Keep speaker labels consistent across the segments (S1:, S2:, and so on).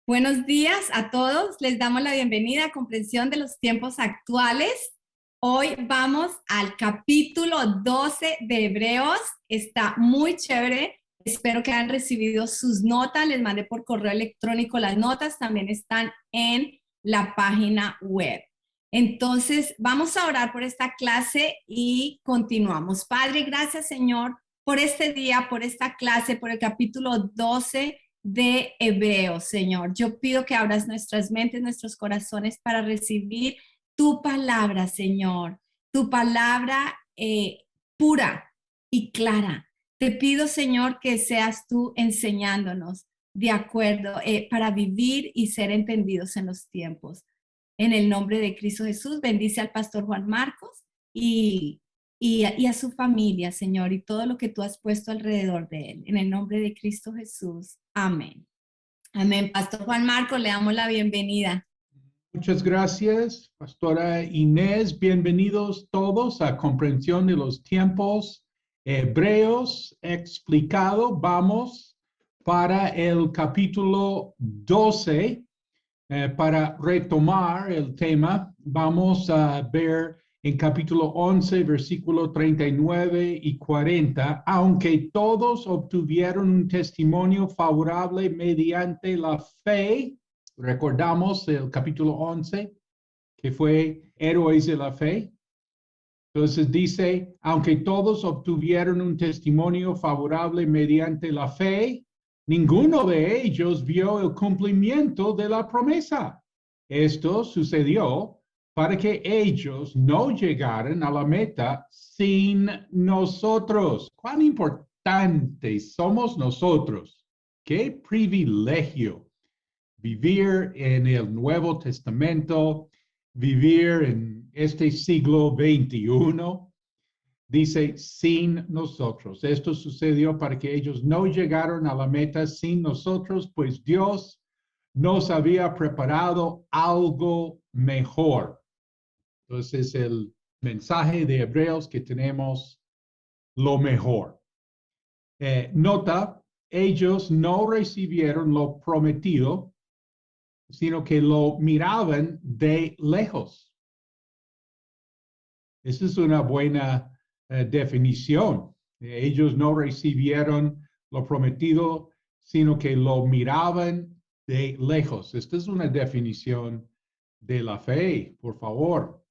S1: Buenos días a todos. Les damos la bienvenida a Comprensión de los Tiempos Actuales. Hoy vamos al capítulo 12 de Hebreos. Está muy chévere. Espero que hayan recibido sus notas. Les mandé por correo electrónico las notas. También están en la página web. Entonces, vamos a orar por esta clase y continuamos. Padre, gracias, Señor, por este día, por esta clase, por el capítulo 12 de Hebreos, Señor. Yo pido que abras nuestras mentes, nuestros corazones para recibir tu palabra, Señor. Tu palabra pura y clara. Te pido, Señor, que seas tú enseñándonos de acuerdo para vivir y ser entendidos en los tiempos. En el nombre de Cristo Jesús, bendice al pastor Juan Marcos y a su familia, Señor, y todo lo que tú has puesto alrededor de él. En el nombre de Cristo Jesús. Amén. Amén. Pastor Juan Marcos, le damos la bienvenida.
S2: Muchas gracias, Pastora Inés. Bienvenidos todos a Comprensión de los Tiempos Hebreos explicado. Vamos para el capítulo 12. Para retomar el tema, vamos a ver en capítulo 11, versículo 39 y 40, aunque todos obtuvieron un testimonio favorable mediante la fe. Recordamos el capítulo 11, que fue héroes de la fe. Entonces dice, aunque todos obtuvieron un testimonio favorable mediante la fe, ninguno de ellos vio el cumplimiento de la promesa. Esto sucedió para que ellos no llegaran a la meta sin nosotros. ¡Cuán importantes somos nosotros! ¡Qué privilegio! Vivir en el Nuevo Testamento, vivir en este siglo XXI. Dice, sin nosotros. Esto sucedió para que ellos no llegaron a la meta sin nosotros, pues Dios nos había preparado algo mejor. Entonces, el mensaje de Hebreos que tenemos lo mejor. Nota, ellos no recibieron lo prometido, sino que lo miraban de lejos. Esa es una buena definición. Ellos no recibieron lo prometido, sino que lo miraban de lejos. Esta es una definición de la fe, por favor.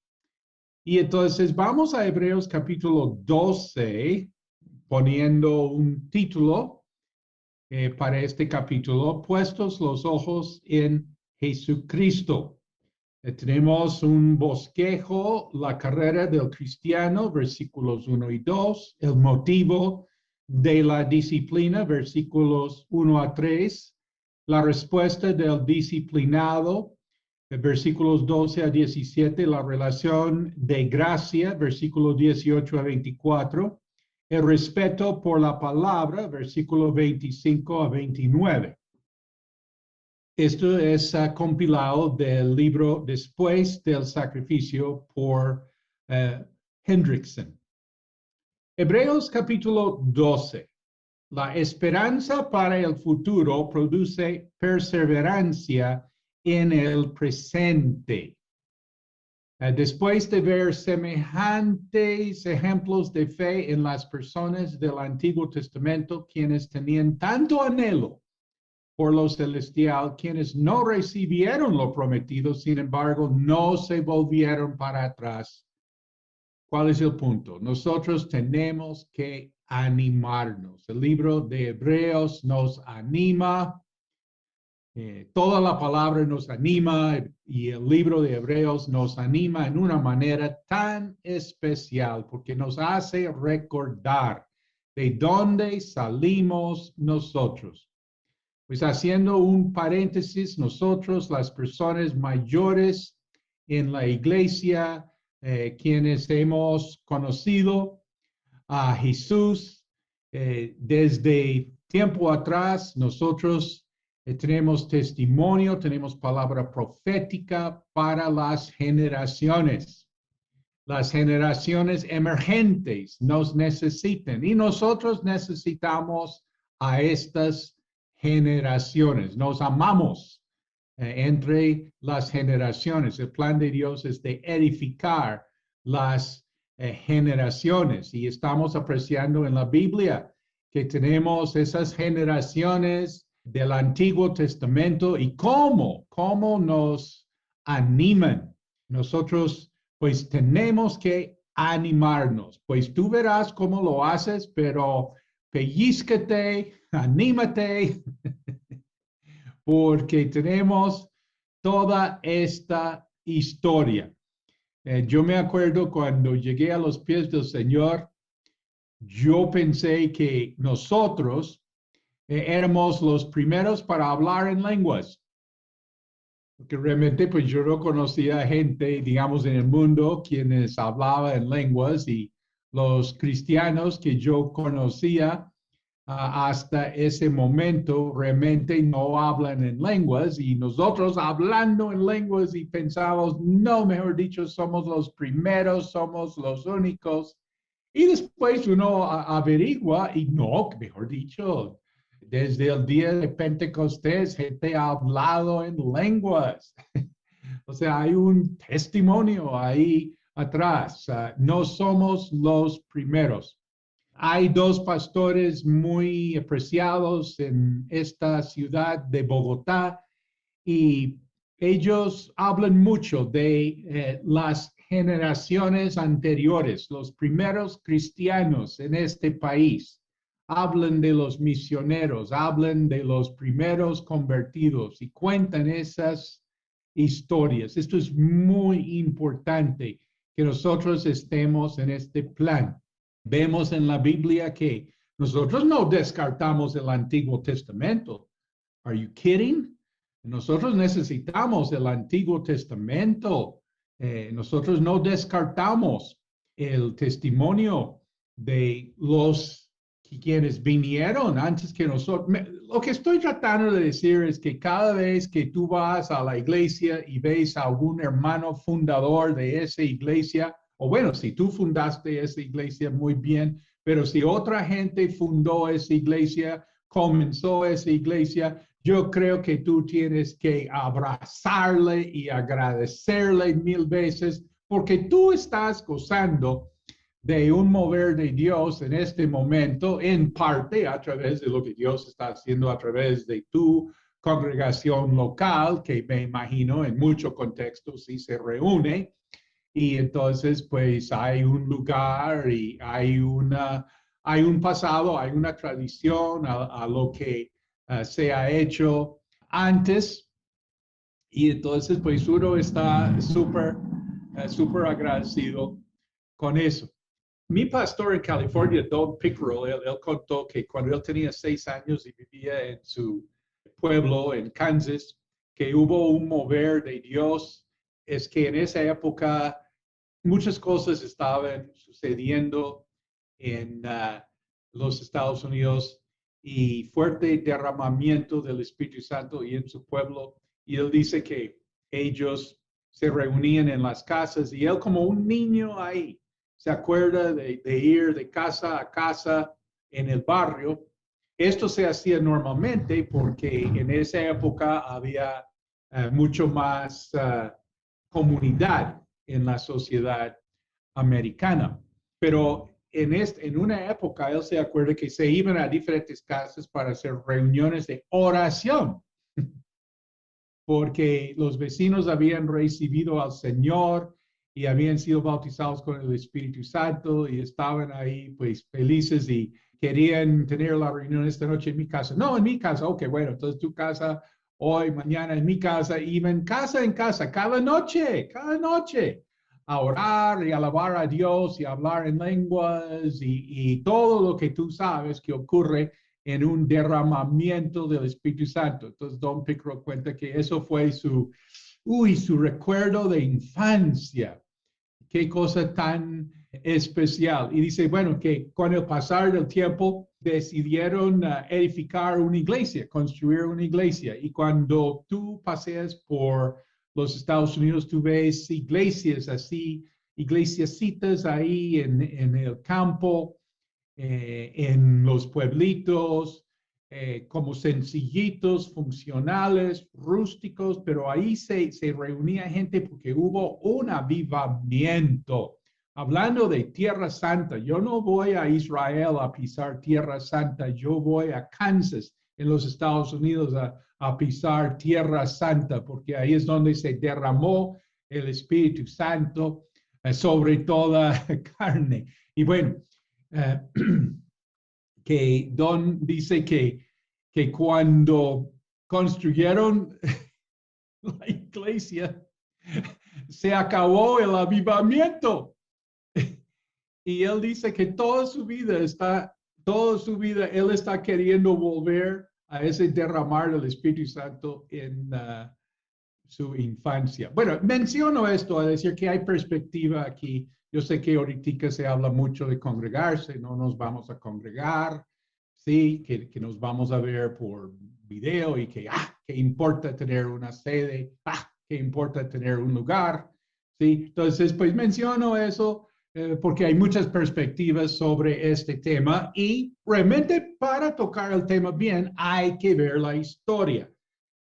S2: Y entonces vamos a Hebreos capítulo 12, poniendo un título para este capítulo, puestos los ojos en Jesucristo. Tenemos un bosquejo, la carrera del cristiano, versículos 1 y 2, el motivo de la disciplina, versículos 1 a 3, la respuesta del disciplinado, versículos 12 a 17, la relación de gracia, versículos 18 a 24, el respeto por la palabra, versículos 25 a 29. Esto es compilado del libro Después del Sacrificio por Hendrickson. Hebreos capítulo 12. La esperanza para el futuro produce perseverancia en el presente. Después de ver semejantes ejemplos de fe en las personas del Antiguo Testamento, quienes tenían tanto anhelo por lo celestial, quienes no recibieron lo prometido, sin embargo, no se volvieron para atrás. ¿Cuál es el punto? Nosotros tenemos que animarnos. El libro de Hebreos nos anima. Toda la palabra nos anima y el libro de Hebreos nos anima en una manera tan especial porque nos hace recordar de dónde salimos nosotros. Pues haciendo un paréntesis, nosotros, las personas mayores en la iglesia, quienes hemos conocido a Jesús desde tiempo atrás, nosotros tenemos testimonio, tenemos palabra profética para las generaciones. Las generaciones emergentes nos necesitan y nosotros necesitamos a estas generaciones. Nos amamos entre las generaciones. El plan de Dios es de edificar las generaciones y estamos apreciando en la Biblia que tenemos esas generaciones del Antiguo Testamento y cómo nos animan. Nosotros pues tenemos que animarnos, pues tú verás cómo lo haces, pero pellízcate, anímate, porque tenemos toda esta historia. Yo me acuerdo cuando llegué a los pies del Señor, yo pensé que nosotros éramos los primeros para hablar en lenguas. Porque realmente pues yo no conocía gente, digamos, en el mundo quienes hablaban en lenguas y los cristianos que yo conocía hasta ese momento realmente no hablan en lenguas y nosotros hablando en lenguas y pensamos, no, mejor dicho, somos los primeros, somos los únicos. Y después uno averigua y no, mejor dicho, desde el día de Pentecostés, gente ha hablado en lenguas. O sea, hay un testimonio ahí atrás. No somos los primeros. Hay dos pastores muy apreciados en esta ciudad de Bogotá y ellos hablan mucho de las generaciones anteriores, los primeros cristianos en este país. Hablan de los misioneros, hablan de los primeros convertidos y cuentan esas historias. Esto es muy importante que nosotros estemos en este plan. Vemos en la Biblia que nosotros no descartamos el Antiguo Testamento. Are you kidding? Nosotros necesitamos el Antiguo Testamento. Nosotros no descartamos el testimonio de los quienes vinieron antes que nosotros. Lo que estoy tratando de decir es que cada vez que tú vas a la iglesia y ves a algún hermano fundador de esa iglesia, o bueno, si tú fundaste esa iglesia, muy bien, pero si otra gente fundó esa iglesia, comenzó esa iglesia, yo creo que tú tienes que abrazarle y agradecerle 1000 veces porque tú estás gozando de un mover de Dios en este momento, en parte a través de lo que Dios está haciendo a través de tu congregación local, que me imagino en muchos contextos sí se reúne. Y entonces, pues hay un lugar y hay un pasado, hay una tradición a lo que se ha hecho antes. Y entonces, pues uno está súper agradecido con eso. Mi pastor en California, Don Pickerel, él contó que cuando él tenía 6 años y vivía en su pueblo, en Kansas, que hubo un mover de Dios. Es que en esa época muchas cosas estaban sucediendo en los Estados Unidos y fuerte derramamiento del Espíritu Santo y en su pueblo. Y él dice que ellos se reunían en las casas y él como un niño ahí se acuerda de ir de casa a casa en el barrio. Esto se hacía normalmente porque en esa época había mucho más comunidad en la sociedad americana. Pero en una época él se acuerda que se iban a diferentes casas para hacer reuniones de oración, porque los vecinos habían recibido al Señor y habían sido bautizados con el Espíritu Santo y estaban ahí pues felices y querían tener la reunión esta noche en mi casa. No, en mi casa, ok, bueno, entonces tu casa hoy, mañana en mi casa, y en casa, cada noche, a orar y alabar a Dios y hablar en lenguas y todo lo que tú sabes que ocurre en un derramamiento del Espíritu Santo. Entonces, Don Pickerel cuenta que eso fue su recuerdo de infancia. Qué cosa tan especial. Y dice, bueno, que con el pasar del tiempo decidieron edificar una iglesia, construir una iglesia. Y cuando tú paseas por los Estados Unidos, tú ves iglesias así, iglesiasitas ahí en el campo, en los pueblitos, como sencillitos, funcionales, rústicos, pero ahí se reunía gente porque hubo un avivamiento. Hablando de Tierra Santa, yo no voy a Israel a pisar Tierra Santa, yo voy a Kansas, en los Estados Unidos, a pisar Tierra Santa, porque ahí es donde se derramó el Espíritu Santo sobre toda carne. Y bueno, que Don dice que cuando construyeron la iglesia, se acabó el avivamiento. Y él dice que toda su vida, él está queriendo volver a ese derramar del Espíritu Santo en su infancia. Bueno, menciono esto a decir que hay perspectiva aquí. Yo sé que ahorita se habla mucho de congregarse, no nos vamos a congregar, sí, que nos vamos a ver por video y que importa tener una sede, que importa tener un lugar, sí. Entonces, pues menciono eso porque hay muchas perspectivas sobre este tema y realmente para tocar el tema bien hay que ver la historia.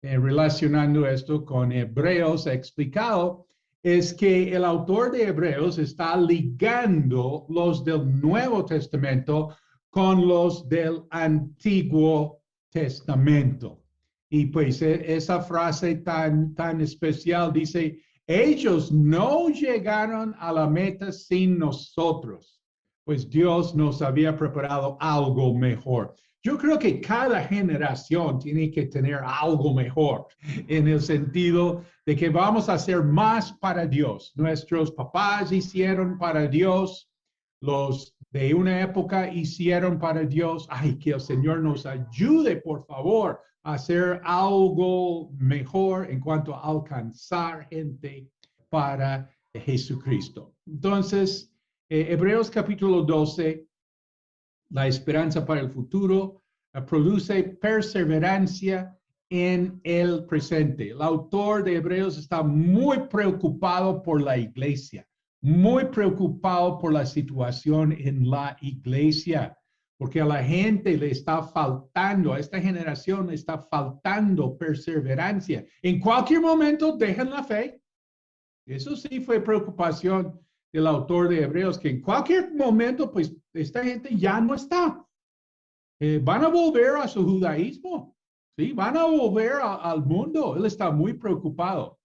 S2: Relacionando esto con Hebreos explicado, es que el autor de Hebreos está ligando los del Nuevo Testamento con los del Antiguo Testamento. Y pues esa frase tan especial dice, ellos no llegaron a la meta sin nosotros, pues Dios nos había preparado algo mejor. Yo creo que cada generación tiene que tener algo mejor en el sentido de que vamos a hacer más para Dios. Nuestros papás hicieron para Dios, los de una época hicieron para Dios. Ay, que el Señor nos ayude, por favor, a hacer algo mejor en cuanto a alcanzar gente para Jesucristo. Entonces, Hebreos capítulo 12. La esperanza para el futuro produce perseverancia en el presente. El autor de Hebreos está muy preocupado por la iglesia, muy preocupado por la situación en la iglesia, porque a la gente le está faltando, a esta generación le está faltando perseverancia. En cualquier momento dejan la fe. Eso sí fue preocupación del autor de Hebreos, que en cualquier momento, pues, esta gente ya no está. Van a volver a su judaísmo, ¿sí? Van a volver al mundo. Él está muy preocupado.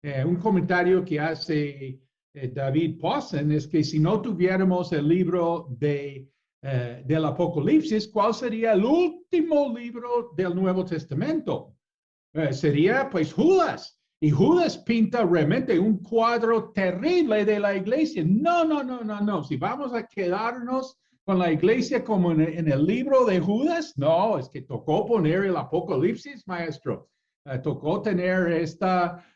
S2: Un comentario que hace David Pawson es que si no tuviéramos el libro del Apocalipsis, ¿cuál sería el último libro del Nuevo Testamento? Sería, pues, Judas. Y Judas pinta realmente un cuadro terrible de la iglesia. No, no, no, no, no. Si vamos a quedarnos con la iglesia como en el libro de Judas, no, es que tocó poner el Apocalipsis, maestro. Tocó tener esta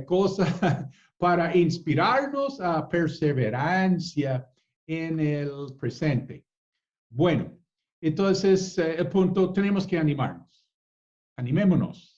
S2: cosa para inspirarnos a perseverancia en el presente. Bueno, entonces el punto, tenemos que animarnos. Animémonos.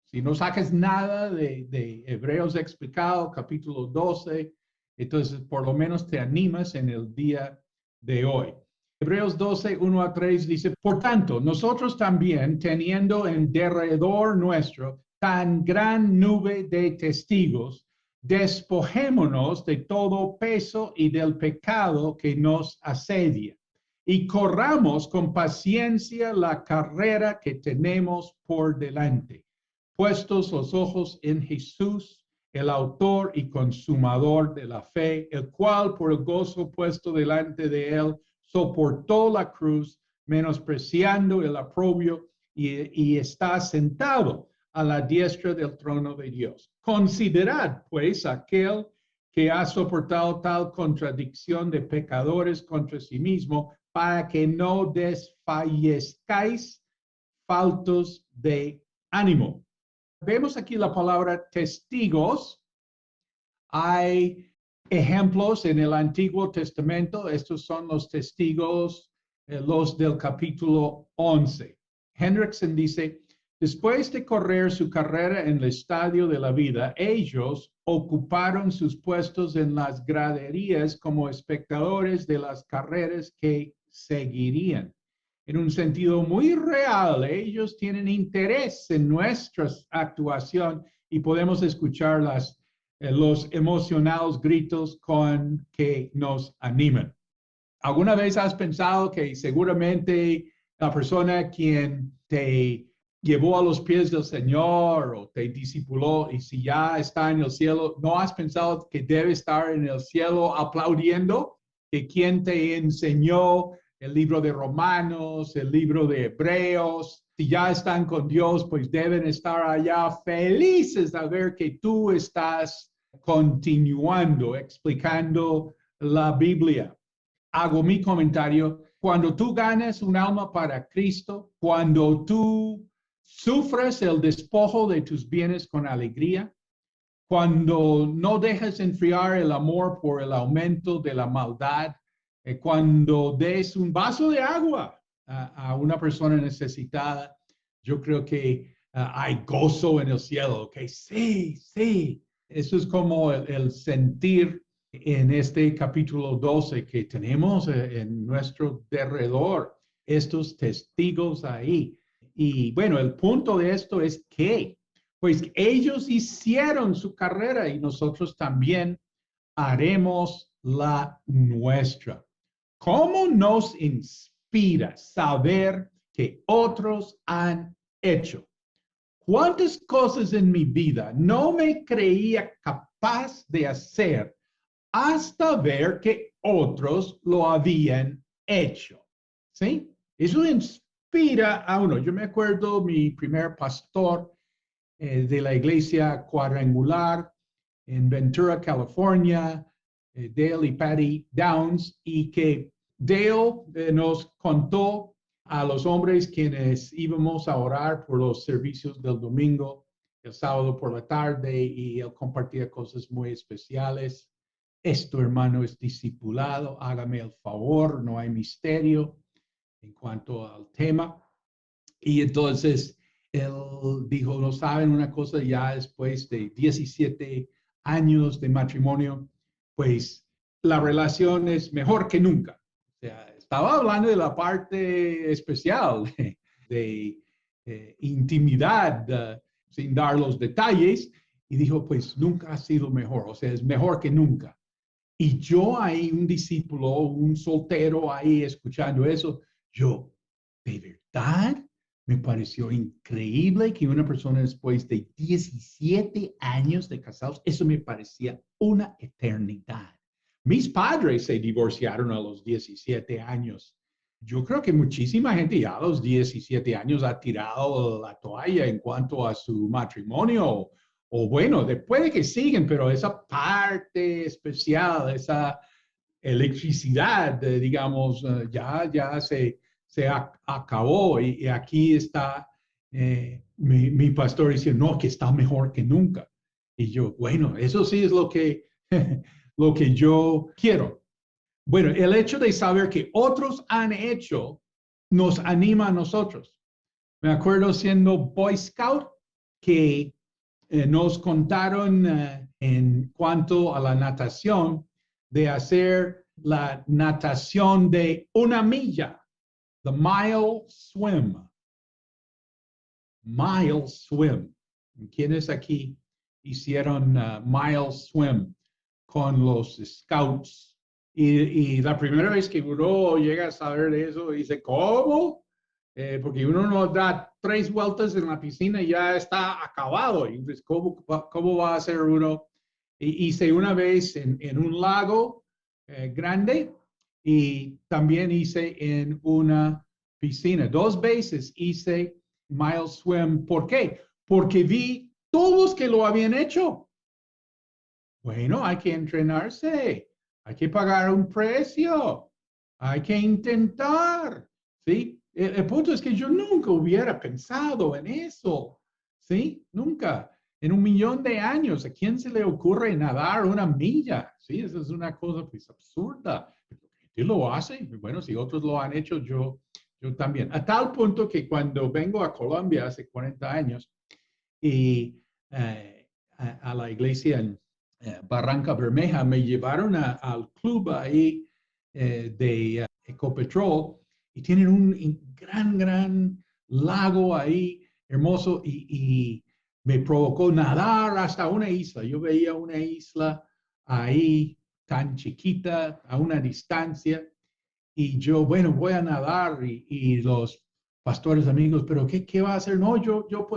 S2: Si no sacas nada de Hebreos explicado, capítulo 12, entonces por lo menos te animas en el día de hoy. Hebreos 12, 1 a 3 dice, por tanto, nosotros también, teniendo en derredor nuestro tan gran nube de testigos, despojémonos de todo peso y del pecado que nos asedia y corramos con paciencia la carrera que tenemos por delante, puestos los ojos en Jesús, el autor y consumador de la fe, el cual por el gozo puesto delante de él soportó la cruz, menospreciando el oprobio y está sentado a la diestra del trono de Dios. Considerad, pues, aquel que ha soportado tal contradicción de pecadores contra sí mismo, para que no desfallezcáis faltos de ánimo. Vemos aquí la palabra testigos. Hay ejemplos en el Antiguo Testamento. Estos son los testigos, los del capítulo 11. Hendrickson dice, después de correr su carrera en el estadio de la vida, ellos ocuparon sus puestos en las graderías como espectadores de las carreras que seguirían. en un sentido muy real. Ellos tienen interés en nuestra actuación y podemos escuchar los emocionados gritos con que nos animan. ¿Alguna vez has pensado que seguramente la persona quien te llevó a los pies del Señor o te discipuló, y si ya está en el cielo, no has pensado que debe estar en el cielo aplaudiendo? Que quien te enseñó el libro de Romanos, el libro de Hebreos, si ya están con Dios, pues deben estar allá felices de ver que tú estás continuando, explicando la Biblia. Hago mi comentario. Cuando tú ganas un alma para Cristo, cuando tú sufres el despojo de tus bienes con alegría, cuando no dejas enfriar el amor por el aumento de la maldad, cuando des un vaso de agua a una persona necesitada, yo creo que hay gozo en el cielo. Okay, sí, sí. Eso es como el sentir en este capítulo 12 que tenemos en nuestro derredor, estos testigos ahí. Y bueno, el punto de esto es que, pues ellos hicieron su carrera y nosotros también haremos la nuestra. ¿Cómo nos inspira saber que otros han hecho? ¿Cuántas cosas en mi vida no me creía capaz de hacer hasta ver que otros lo habían hecho? ¿Sí? Eso inspira a uno. Yo me acuerdo mi primer pastor de la iglesia cuadrangular en Ventura, California, Dale y Patty Downs, y que Dale nos contó a los hombres quienes íbamos a orar por los servicios del domingo, el sábado por la tarde, y él compartía cosas muy especiales. Esto, hermano, es discipulado, hágame el favor, no hay misterio en cuanto al tema. Y entonces él dijo, no saben una cosa, ya después de 17 años de matrimonio, pues la relación es mejor que nunca. O sea, estaba hablando de la parte especial de intimidad, sin dar los detalles, y dijo, pues nunca ha sido mejor, o sea, es mejor que nunca. Y yo ahí, un discípulo, un soltero ahí escuchando eso, yo, ¿de verdad? Me pareció increíble que una persona después de 17 años de casados, eso me parecía una eternidad. Mis padres se divorciaron a los 17 años. Yo creo que muchísima gente ya a los 17 años ha tirado la toalla en cuanto a su matrimonio. O bueno, después de que siguen, pero esa parte especial, esa electricidad, digamos, ya se acabó, y aquí está mi pastor diciendo, no, que está mejor que nunca. Y yo, bueno, eso sí es lo que yo quiero. Bueno, el hecho de saber que otros han hecho nos anima a nosotros. Me acuerdo siendo Boy Scout que nos contaron en cuanto a la natación, de hacer la natación de 1 milla, the mile swim. Mile swim. ¿Quiénes aquí hicieron mile swim con los scouts? Y la primera vez que uno llega a saber de eso, dice, ¿cómo? Porque uno no da 3 vueltas en la piscina y ya está acabado. Y pues, ¿cómo va a hacer uno? Hice una vez en un lago grande, y también hice en una piscina. 2 veces hice mile swim. ¿Por qué? Porque vi todos que lo habían hecho. Bueno, hay que entrenarse, hay que pagar un precio, hay que intentar, ¿sí? El punto es que yo nunca hubiera pensado en eso, ¿sí? Nunca. En 1 millón de años, ¿a quién se le ocurre nadar 1 milla? Sí, eso es una cosa pues absurda. ¿Qué lo hace? Bueno, si otros lo han hecho, yo también. A tal punto que cuando vengo a Colombia hace 40 años y a la iglesia en Barranca Bermeja, me llevaron al club ahí de Ecopetrol, y tienen un gran lago ahí, hermoso, y me provocó nadar hasta una isla. Yo veía una isla ahí tan chiquita, a una distancia, y yo, bueno, voy a nadar, y los pastores amigos, pero ¿qué va a hacer? No,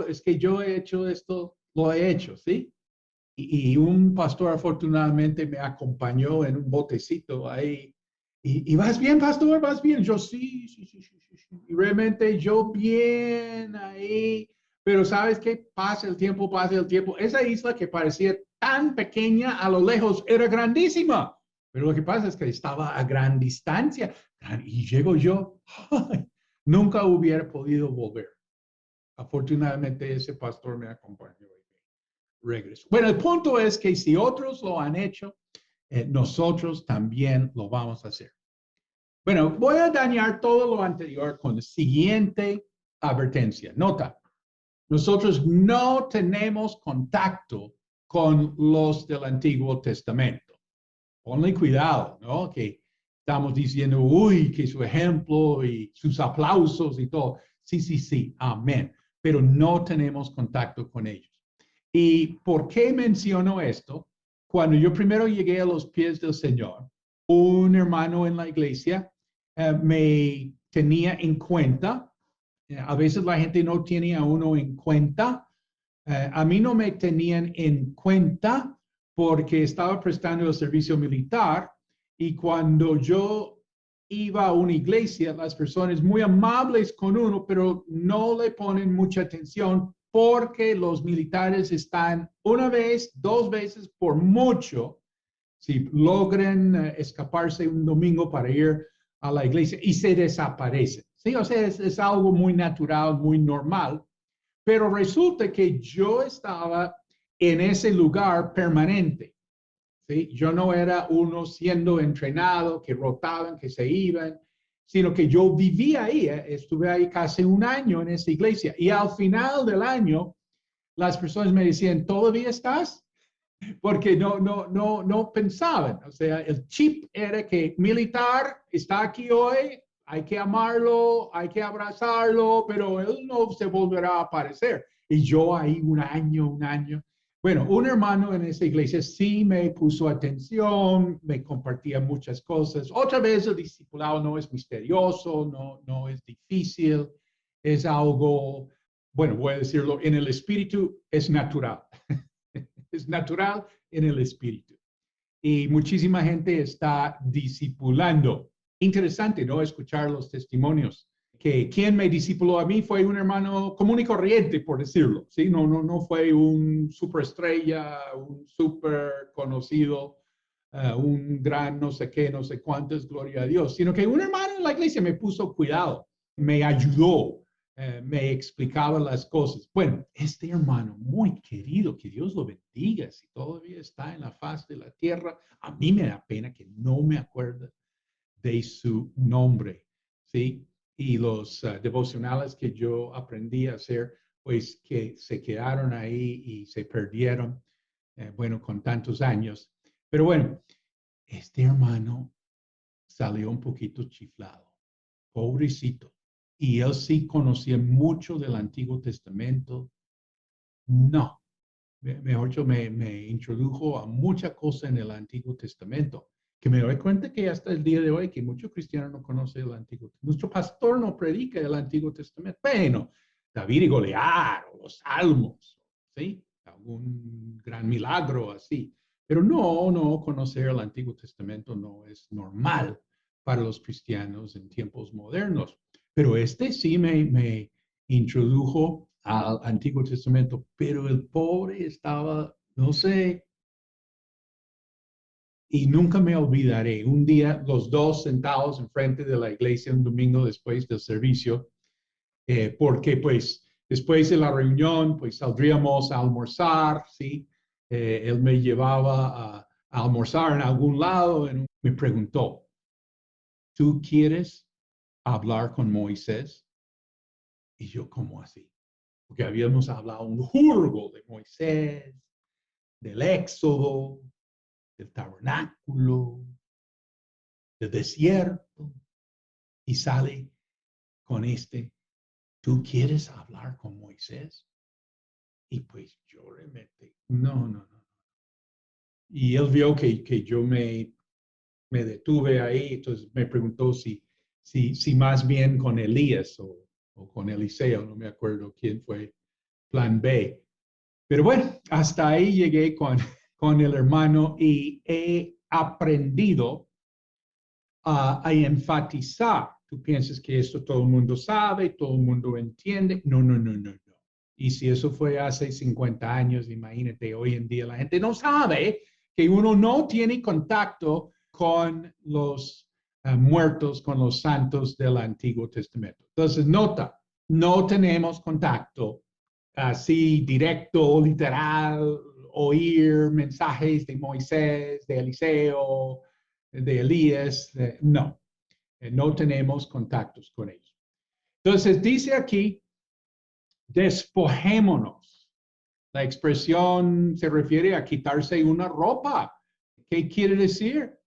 S2: es que yo he hecho esto, lo he hecho, ¿sí? Y un pastor afortunadamente me acompañó en un botecito ahí. Y vas bien, pastor, vas bien. Yo sí. Y realmente yo bien ahí. Pero ¿sabes qué? Pasa el tiempo. Esa isla que parecía tan pequeña a lo lejos era grandísima. Pero lo que pasa es que estaba a gran distancia. Y llego yo, ¡ay! Nunca hubiera podido volver. Afortunadamente ese pastor me acompañó. Regreso. Bueno, el punto es que si otros lo han hecho, nosotros también lo vamos a hacer. Bueno, voy a dañar todo lo anterior con la siguiente advertencia. Nota, nosotros no tenemos contacto con los del Antiguo Testamento. Ponle cuidado, ¿no? Que estamos diciendo, uy, que su ejemplo y sus aplausos y todo. Sí, amén. Pero no tenemos contacto con ellos. ¿Y por qué menciono esto? Cuando yo primero llegué a los pies del Señor, un hermano en la iglesia me tenía en cuenta. A veces la gente no tiene a uno en cuenta. A mí no me tenían en cuenta porque estaba prestando el servicio militar y cuando yo iba a una iglesia, las personas muy amables con uno, pero no le ponen mucha atención porque los militares están una vez, dos veces por mucho, si logran escaparse un domingo para ir a la iglesia y se desaparecen. Sí, o sea, es algo muy natural, muy normal, pero resulta que yo estaba en ese lugar permanente. ¿Sí? Yo no era uno siendo entrenado, que rotaban, que se iban, sino que yo vivía ahí. Estuve ahí casi un año en esa iglesia. Y al final del año, las personas me decían, ¿todavía estás? Porque no pensaban. O sea, el chip era que militar está aquí hoy, hay que amarlo, hay que abrazarlo, pero él no se volverá a aparecer. Y yo ahí un año. Bueno, un hermano en esa iglesia sí me puso atención, me compartía muchas cosas. Otra vez el discipulado no es misterioso, no es difícil, es algo, bueno, voy a decirlo, en el espíritu es natural. Es natural en el espíritu. Y muchísima gente está discipulando. Interesante, ¿no? Escuchar los testimonios. Que quien me discipuló a mí fue un hermano común y corriente, por decirlo. ¿Sí? No fue un superestrella, un super conocido, un gran no sé qué, no sé cuántos, gloria a Dios, sino que un hermano en la iglesia me puso cuidado, me ayudó, me explicaba las cosas. Bueno, este hermano muy querido, que Dios lo bendiga, si todavía está en la faz de la tierra, a mí me da pena que no me acuerde de su nombre, ¿sí? Y los devocionales que yo aprendí a hacer, pues que se quedaron ahí y se perdieron, bueno, con tantos años. Pero bueno, este hermano salió un poquito chiflado, pobrecito. Y él sí conocía mucho del Antiguo Testamento. No, mejor dicho, me introdujo a mucha cosa en el Antiguo Testamento, que me doy cuenta que hasta el día de hoy que muchos cristianos no conocen el Antiguo Testamento. Nuestro pastor no predica el Antiguo Testamento. Bueno, David y Goliat, o los Salmos, ¿sí? Algún gran milagro así. Pero no conocer el Antiguo Testamento no es normal para los cristianos en tiempos modernos. Pero este sí me introdujo al Antiguo Testamento, pero el pobre estaba, no sé, y nunca me olvidaré, un día los dos sentados enfrente de la iglesia un domingo después del servicio, porque pues después de la reunión pues saldríamos a almorzar, ¿sí? Él me llevaba a almorzar en algún lado y me preguntó, ¿tú quieres hablar con Moisés? Y yo, ¿cómo así? Porque habíamos hablado un jurgo de Moisés, del Éxodo, del tabernáculo, del desierto, y sale con ¿tú quieres hablar con Moisés? Y pues yo realmente, no. Y él vio que yo me detuve ahí, entonces me preguntó si más bien con Elías o con Eliseo, no me acuerdo quién fue, plan B. Pero bueno, hasta ahí llegué con el hermano y he aprendido a enfatizar. Tú piensas que esto todo el mundo sabe, todo el mundo entiende. No. Y si eso fue hace 50 años, imagínate, hoy en día la gente no sabe que uno no tiene contacto con los muertos, con los santos del Antiguo Testamento. Entonces, nota, no tenemos contacto así directo, literal, oír mensajes de Moisés, de Eliseo, de Elías. No, no tenemos contactos con ellos. Entonces, dice aquí, despojémonos. La expresión se refiere a quitarse una ropa. ¿Qué quiere decir?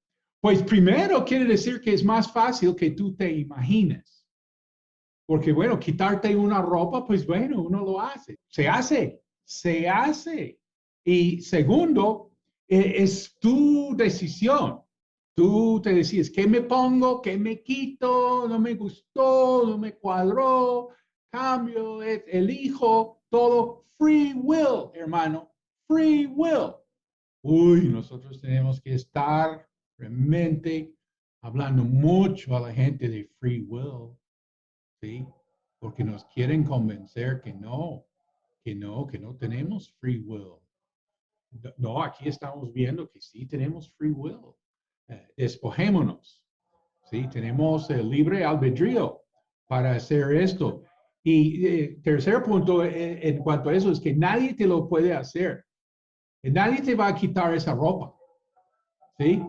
S2: Pues primero quiere decir que es más fácil que tú te imagines. Porque bueno, quitarte una ropa, pues bueno, uno lo hace. Se hace. Y segundo, es tu decisión. Tú te decides, ¿qué me pongo? ¿Qué me quito? ¿No me gustó? ¿No me cuadró? Cambio, elijo, todo free will, hermano, free will. Uy, nosotros tenemos que estar realmente hablando mucho a la gente de free will, ¿sí? Porque nos quieren convencer que no tenemos free will. No, aquí estamos viendo que sí tenemos free will. Despojémonos, ¿sí? Tenemos el libre albedrío para hacer esto. Y tercer punto en cuanto a eso es que nadie te lo puede hacer. Nadie te va a quitar esa ropa, ¿sí?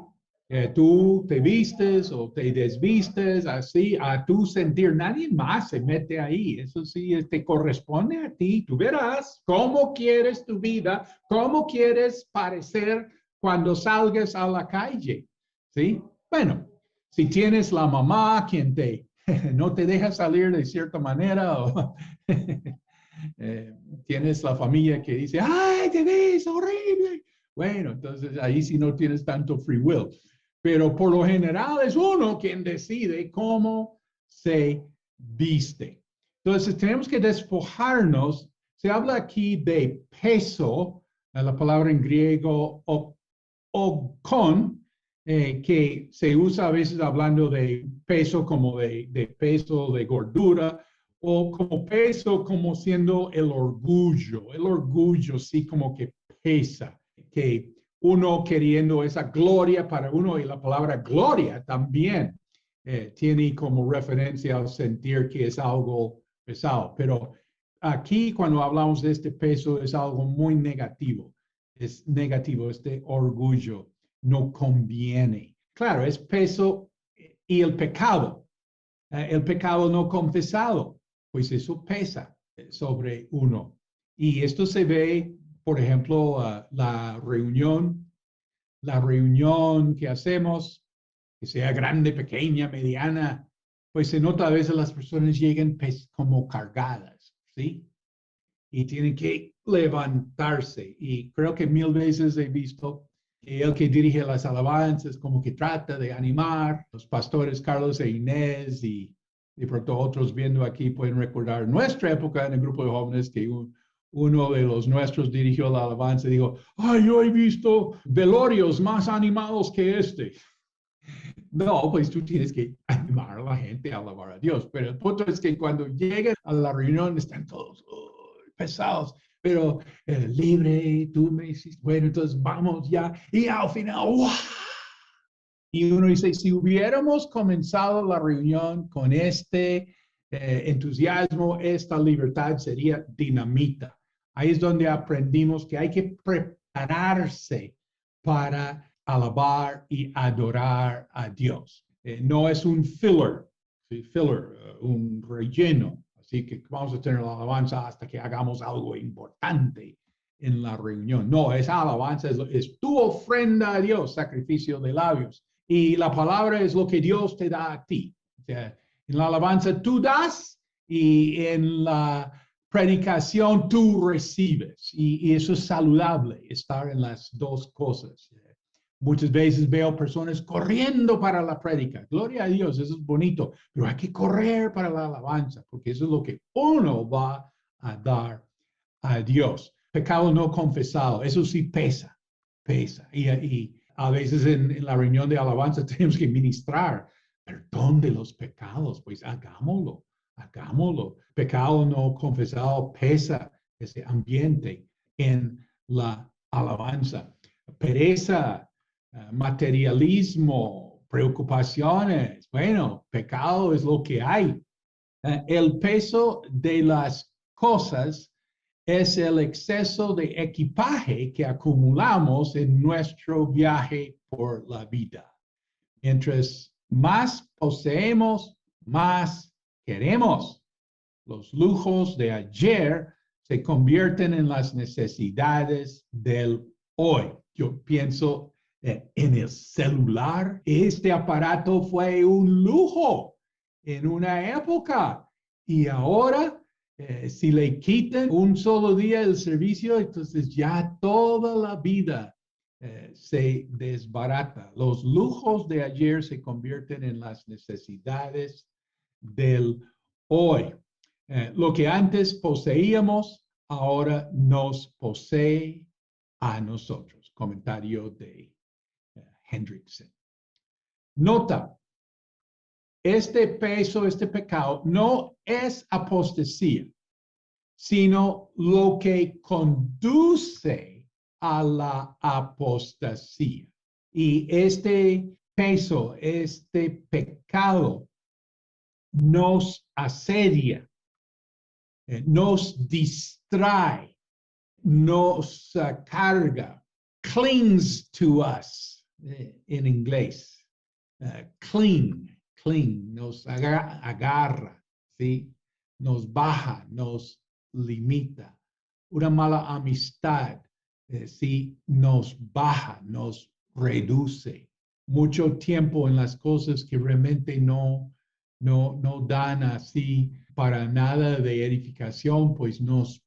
S2: Tú te vistes o te desvistes así a tu sentir. Nadie más se mete ahí. Eso sí, te corresponde a ti. Tú verás cómo quieres tu vida, cómo quieres parecer cuando salgas a la calle, ¿sí? Bueno, si tienes la mamá quien no te deja salir de cierta manera o tienes la familia que dice, ¡ay, te ves horrible! Bueno, entonces ahí sí no tienes tanto free will. Pero por lo general es uno quien decide cómo se viste. Entonces tenemos que despojarnos. Se habla aquí de peso, la palabra en griego okon, que se usa a veces hablando de peso como de peso de gordura o como peso como siendo el orgullo sí como que pesa, que uno queriendo esa gloria para uno y la palabra gloria también tiene como referencia al sentir que es algo pesado, pero aquí cuando hablamos de este peso es algo muy negativo, es negativo, este orgullo no conviene. Claro, es peso y el pecado no confesado, pues eso pesa sobre uno. Y esto se ve, por ejemplo, la reunión que hacemos, que sea grande, pequeña, mediana, pues se nota a veces las personas llegan como cargadas, ¿sí? Y tienen que levantarse. Y creo que 1000 veces he visto que el que dirige las alabanzas como que trata de animar, los pastores Carlos e Inés y de pronto otros viendo aquí pueden recordar nuestra época en el grupo de jóvenes que uno de los nuestros dirigió la alabanza y dijo, ay, yo he visto velorios más animados que este. No, pues tú tienes que animar a la gente a alabar a Dios, pero el punto es que cuando llegan a la reunión están todos pesados, pero libre, tú me hiciste, bueno, entonces vamos ya, y al final, ¡wow! Y uno dice, si hubiéramos comenzado la reunión con este entusiasmo, esta libertad sería dinamita. Ahí es donde aprendimos que hay que prepararse para alabar y adorar a Dios. No es un filler, ¿sí? Un relleno. Así que vamos a tener la alabanza hasta que hagamos algo importante en la reunión. No, esa alabanza es tu ofrenda a Dios, sacrificio de labios. Y la palabra es lo que Dios te da a ti. O sea, En la alabanza tú das y en la predicación tú recibes. Y eso es saludable, estar en las dos cosas. Muchas veces veo personas corriendo para la prédica. Gloria a Dios, eso es bonito, pero hay que correr para la alabanza, porque eso es lo que uno va a dar a Dios. Pecado no confesado, eso sí pesa, pesa. Y a veces en la reunión de alabanza tenemos que ministrar perdón de los pecados, pues hagámoslo, hagámoslo. Pecado no confesado pesa ese ambiente en la alabanza. Pereza, materialismo, preocupaciones. Bueno, pecado es lo que hay. El peso de las cosas es el exceso de equipaje que acumulamos en nuestro viaje por la vida. Mientras más poseemos, más queremos. Los lujos de ayer se convierten en las necesidades del hoy. Yo pienso en el celular. Este aparato fue un lujo en una época y ahora si le quitan un solo día el servicio, entonces ya toda la vida se desbarata. Los lujos de ayer se convierten en las necesidades del hoy. Lo que antes poseíamos, ahora nos posee a nosotros. Comentario de Hendrickson. Nota, este peso, este pecado, no es apostasía, sino lo que conduce a la apostasía. Y este peso, este pecado, nos asedia, nos distrae, nos carga, clings to us en inglés. Cling, nos agarra, ¿sí? Nos baja, nos limita. Una mala amistad, sí, nos baja, nos reduce. Mucho tiempo en las cosas que realmente no dan así para nada de edificación, pues nos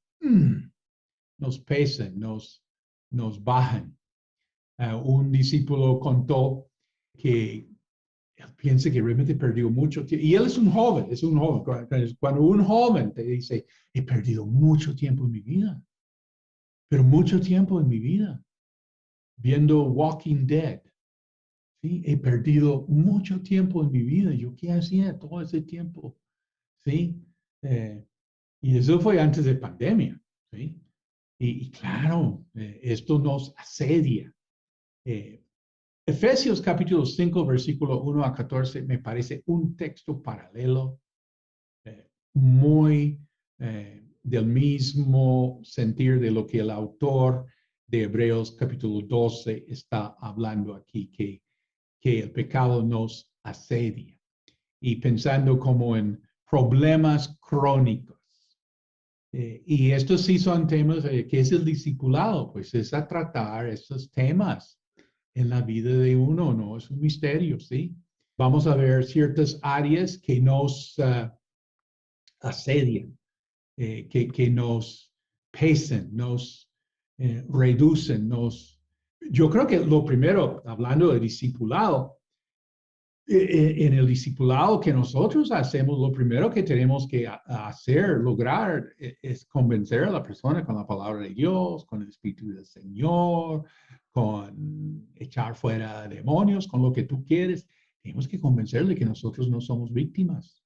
S2: pesan, nos bajan. Un discípulo contó que él piensa que realmente perdió mucho tiempo. Y él es un joven. Cuando un joven te dice, he perdido mucho tiempo en mi vida, pero mucho tiempo en mi vida, viendo Walking Dead. ¿Sí? He perdido mucho tiempo en mi vida. ¿Yo qué hacía todo ese tiempo? ¿Sí? Y eso fue antes de pandemia. ¿Sí? Y claro, esto nos asedia. Efesios capítulo 5, versículo 1 a 14, me parece un texto paralelo, muy del mismo sentir de lo que el autor de Hebreos capítulo 12 está hablando aquí, que el pecado nos asedia. Y pensando como en problemas crónicos. Y estos sí son temas, ¿qué es el discipulado? Pues es a tratar estos temas en la vida de uno, no es un misterio, ¿sí? Vamos a ver ciertas áreas que nos asedian, que nos pesan, nos reducen, Yo creo que lo primero, hablando de discipulado, en el discipulado que nosotros hacemos, lo primero que tenemos que hacer, lograr, es convencer a la persona con la palabra de Dios, con el Espíritu del Señor, con echar fuera demonios, con lo que tú quieres. Tenemos que convencerle que nosotros no somos víctimas.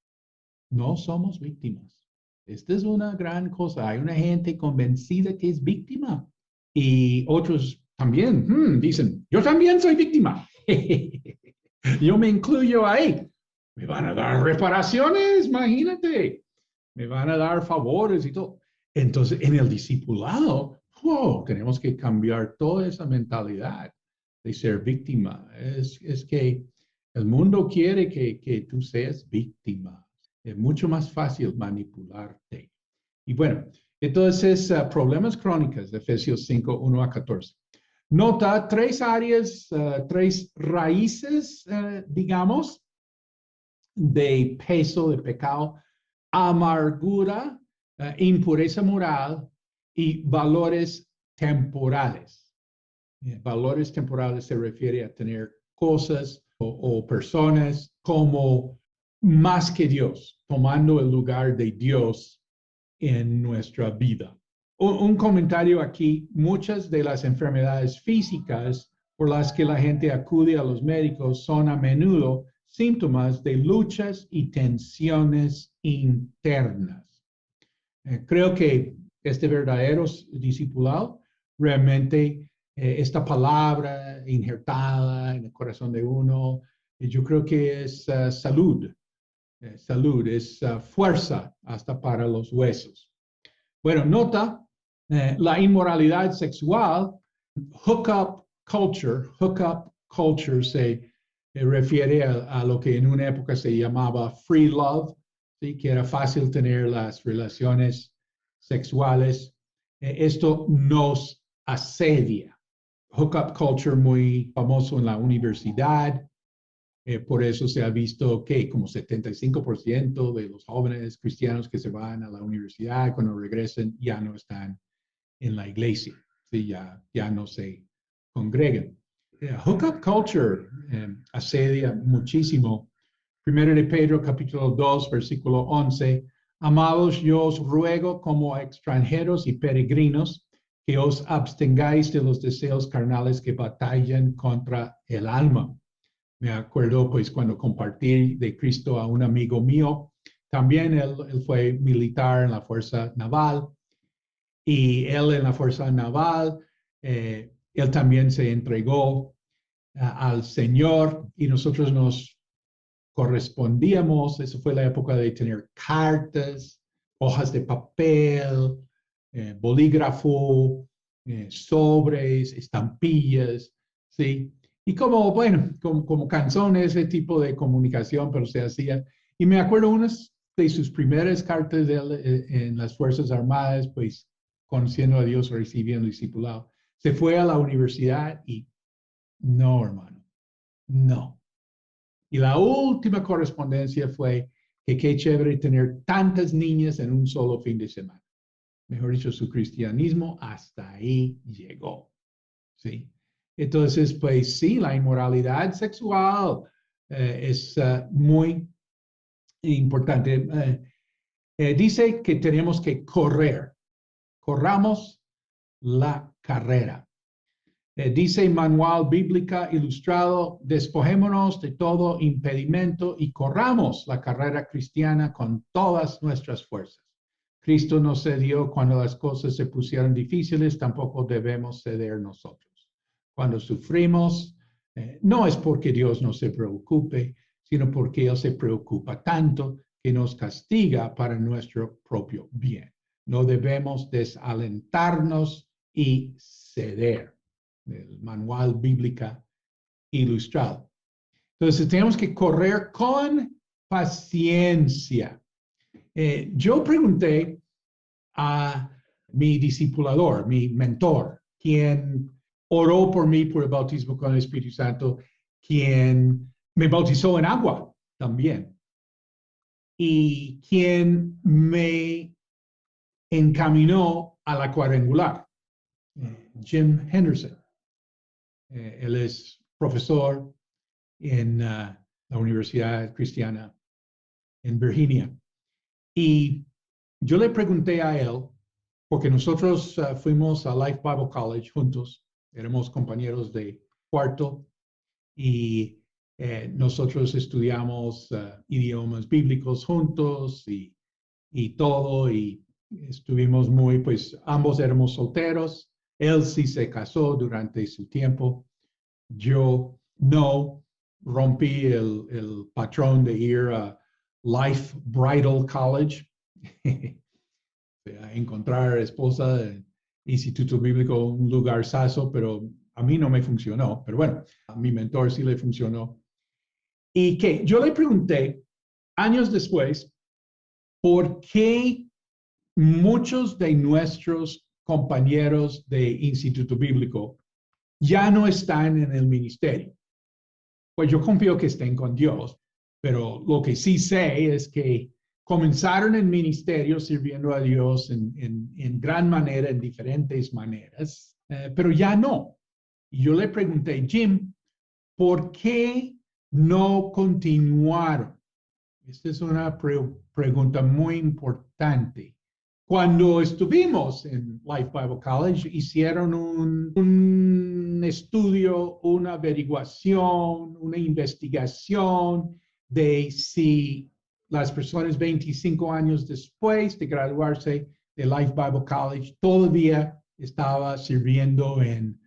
S2: No somos víctimas. Esta es una gran cosa. Hay una gente convencida que es víctima. Y otros también dicen, yo también soy víctima. Yo me incluyo ahí. Me van a dar reparaciones, imagínate. Me van a dar favores y todo. Entonces, en el discipulado, tenemos que cambiar toda esa mentalidad de ser víctima. Es que el mundo quiere que tú seas víctima. Es mucho más fácil manipularte. Y bueno, entonces, problemas crónicos, Efesios 5, 1 a 14. Nota tres áreas, tres raíces, digamos, de peso, de pecado, amargura, impureza moral y valores temporales. Valores temporales se refiere a tener cosas o personas como más que Dios, tomando el lugar de Dios en nuestra vida. Un comentario aquí: muchas de las enfermedades físicas por las que la gente acude a los médicos son a menudo síntomas de luchas y tensiones internas. Creo que este verdadero discipulado, realmente esta palabra injertada en el corazón de uno, yo creo que es salud. Salud es fuerza hasta para los huesos. Bueno, nota la inmoralidad sexual. Hookup culture se refiere a lo que en una época se llamaba free love, ¿sí? Que era fácil tener las relaciones sexuales. Esto nos asedia. Hookup culture muy famoso en la universidad. Por eso se ha visto que como 75% de los jóvenes cristianos que se van a la universidad, cuando regresen, ya no están en la iglesia, ¿sí? ya no se congregan. Hookup culture asedia muchísimo. Primero de Pedro, capítulo 2, versículo 11. Amados, yo os ruego como extranjeros y peregrinos que os abstengáis de los deseos carnales que batallan contra el alma. Me acuerdo, pues, cuando compartí de Cristo a un amigo mío, también él fue militar en la Fuerza Naval, y él en la Fuerza Naval, él también se entregó al Señor, y nosotros nos correspondíamos. Eso fue la época de tener cartas, hojas de papel, bolígrafo, sobres, estampillas, ¿sí? Y como, bueno, como canción, ese tipo de comunicación, pero se hacía. Y me acuerdo unas de sus primeras cartas de él, en las Fuerzas Armadas, pues conociendo a Dios, recibiendo discipulado. Se fue a la universidad y no, hermano, no. Y la última correspondencia fue que qué chévere tener tantas niñas en un solo fin de semana. Mejor dicho, su cristianismo hasta ahí llegó, ¿sí? Entonces, pues sí, la inmoralidad sexual es muy importante. Dice que tenemos que corramos la carrera. Dice Manual Bíblica Ilustrado: despojémonos de todo impedimento y corramos la carrera cristiana con todas nuestras fuerzas. Cristo no cedió cuando las cosas se pusieron difíciles, tampoco debemos ceder nosotros. Cuando sufrimos, no es porque Dios no se preocupe, sino porque Él se preocupa tanto que nos castiga para nuestro propio bien. No debemos desalentarnos y ceder. Del Manual Bíblica Ilustrado. Entonces, tenemos que correr con paciencia. Yo pregunté a mi discipulador, mi mentor, quien oró por mí por el bautismo con el Espíritu Santo, quien me bautizó en agua también, y quien me encaminó a la cuadrangular, Jim Henderson. Él es profesor en la Universidad Cristiana en Virginia. Y yo le pregunté a él, porque nosotros fuimos a Life Bible College juntos, éramos compañeros de cuarto, y nosotros estudiamos idiomas bíblicos juntos y todo, y estuvimos muy, pues ambos éramos solteros. Él sí se casó durante su tiempo. Yo no. Rompí el patrón de ir a Life Bridal College, a encontrar esposa del Instituto Bíblico, un lugar saso, pero a mí no me funcionó. Pero bueno, a mi mentor sí le funcionó. Y que yo le pregunté años después por qué muchos de nuestros compañeros de Instituto Bíblico ya no están en el ministerio. Pues yo confío que estén con Dios. Pero lo que sí sé es que comenzaron en ministerio sirviendo a Dios en gran manera, en diferentes maneras, pero ya no. Y yo le pregunté, Jim, ¿por qué no continuaron? Esta es una pregunta muy importante. Cuando estuvimos en Life Bible College, hicieron un estudio, una averiguación, una investigación de si las personas 25 años después de graduarse de Life Bible College todavía estaba sirviendo en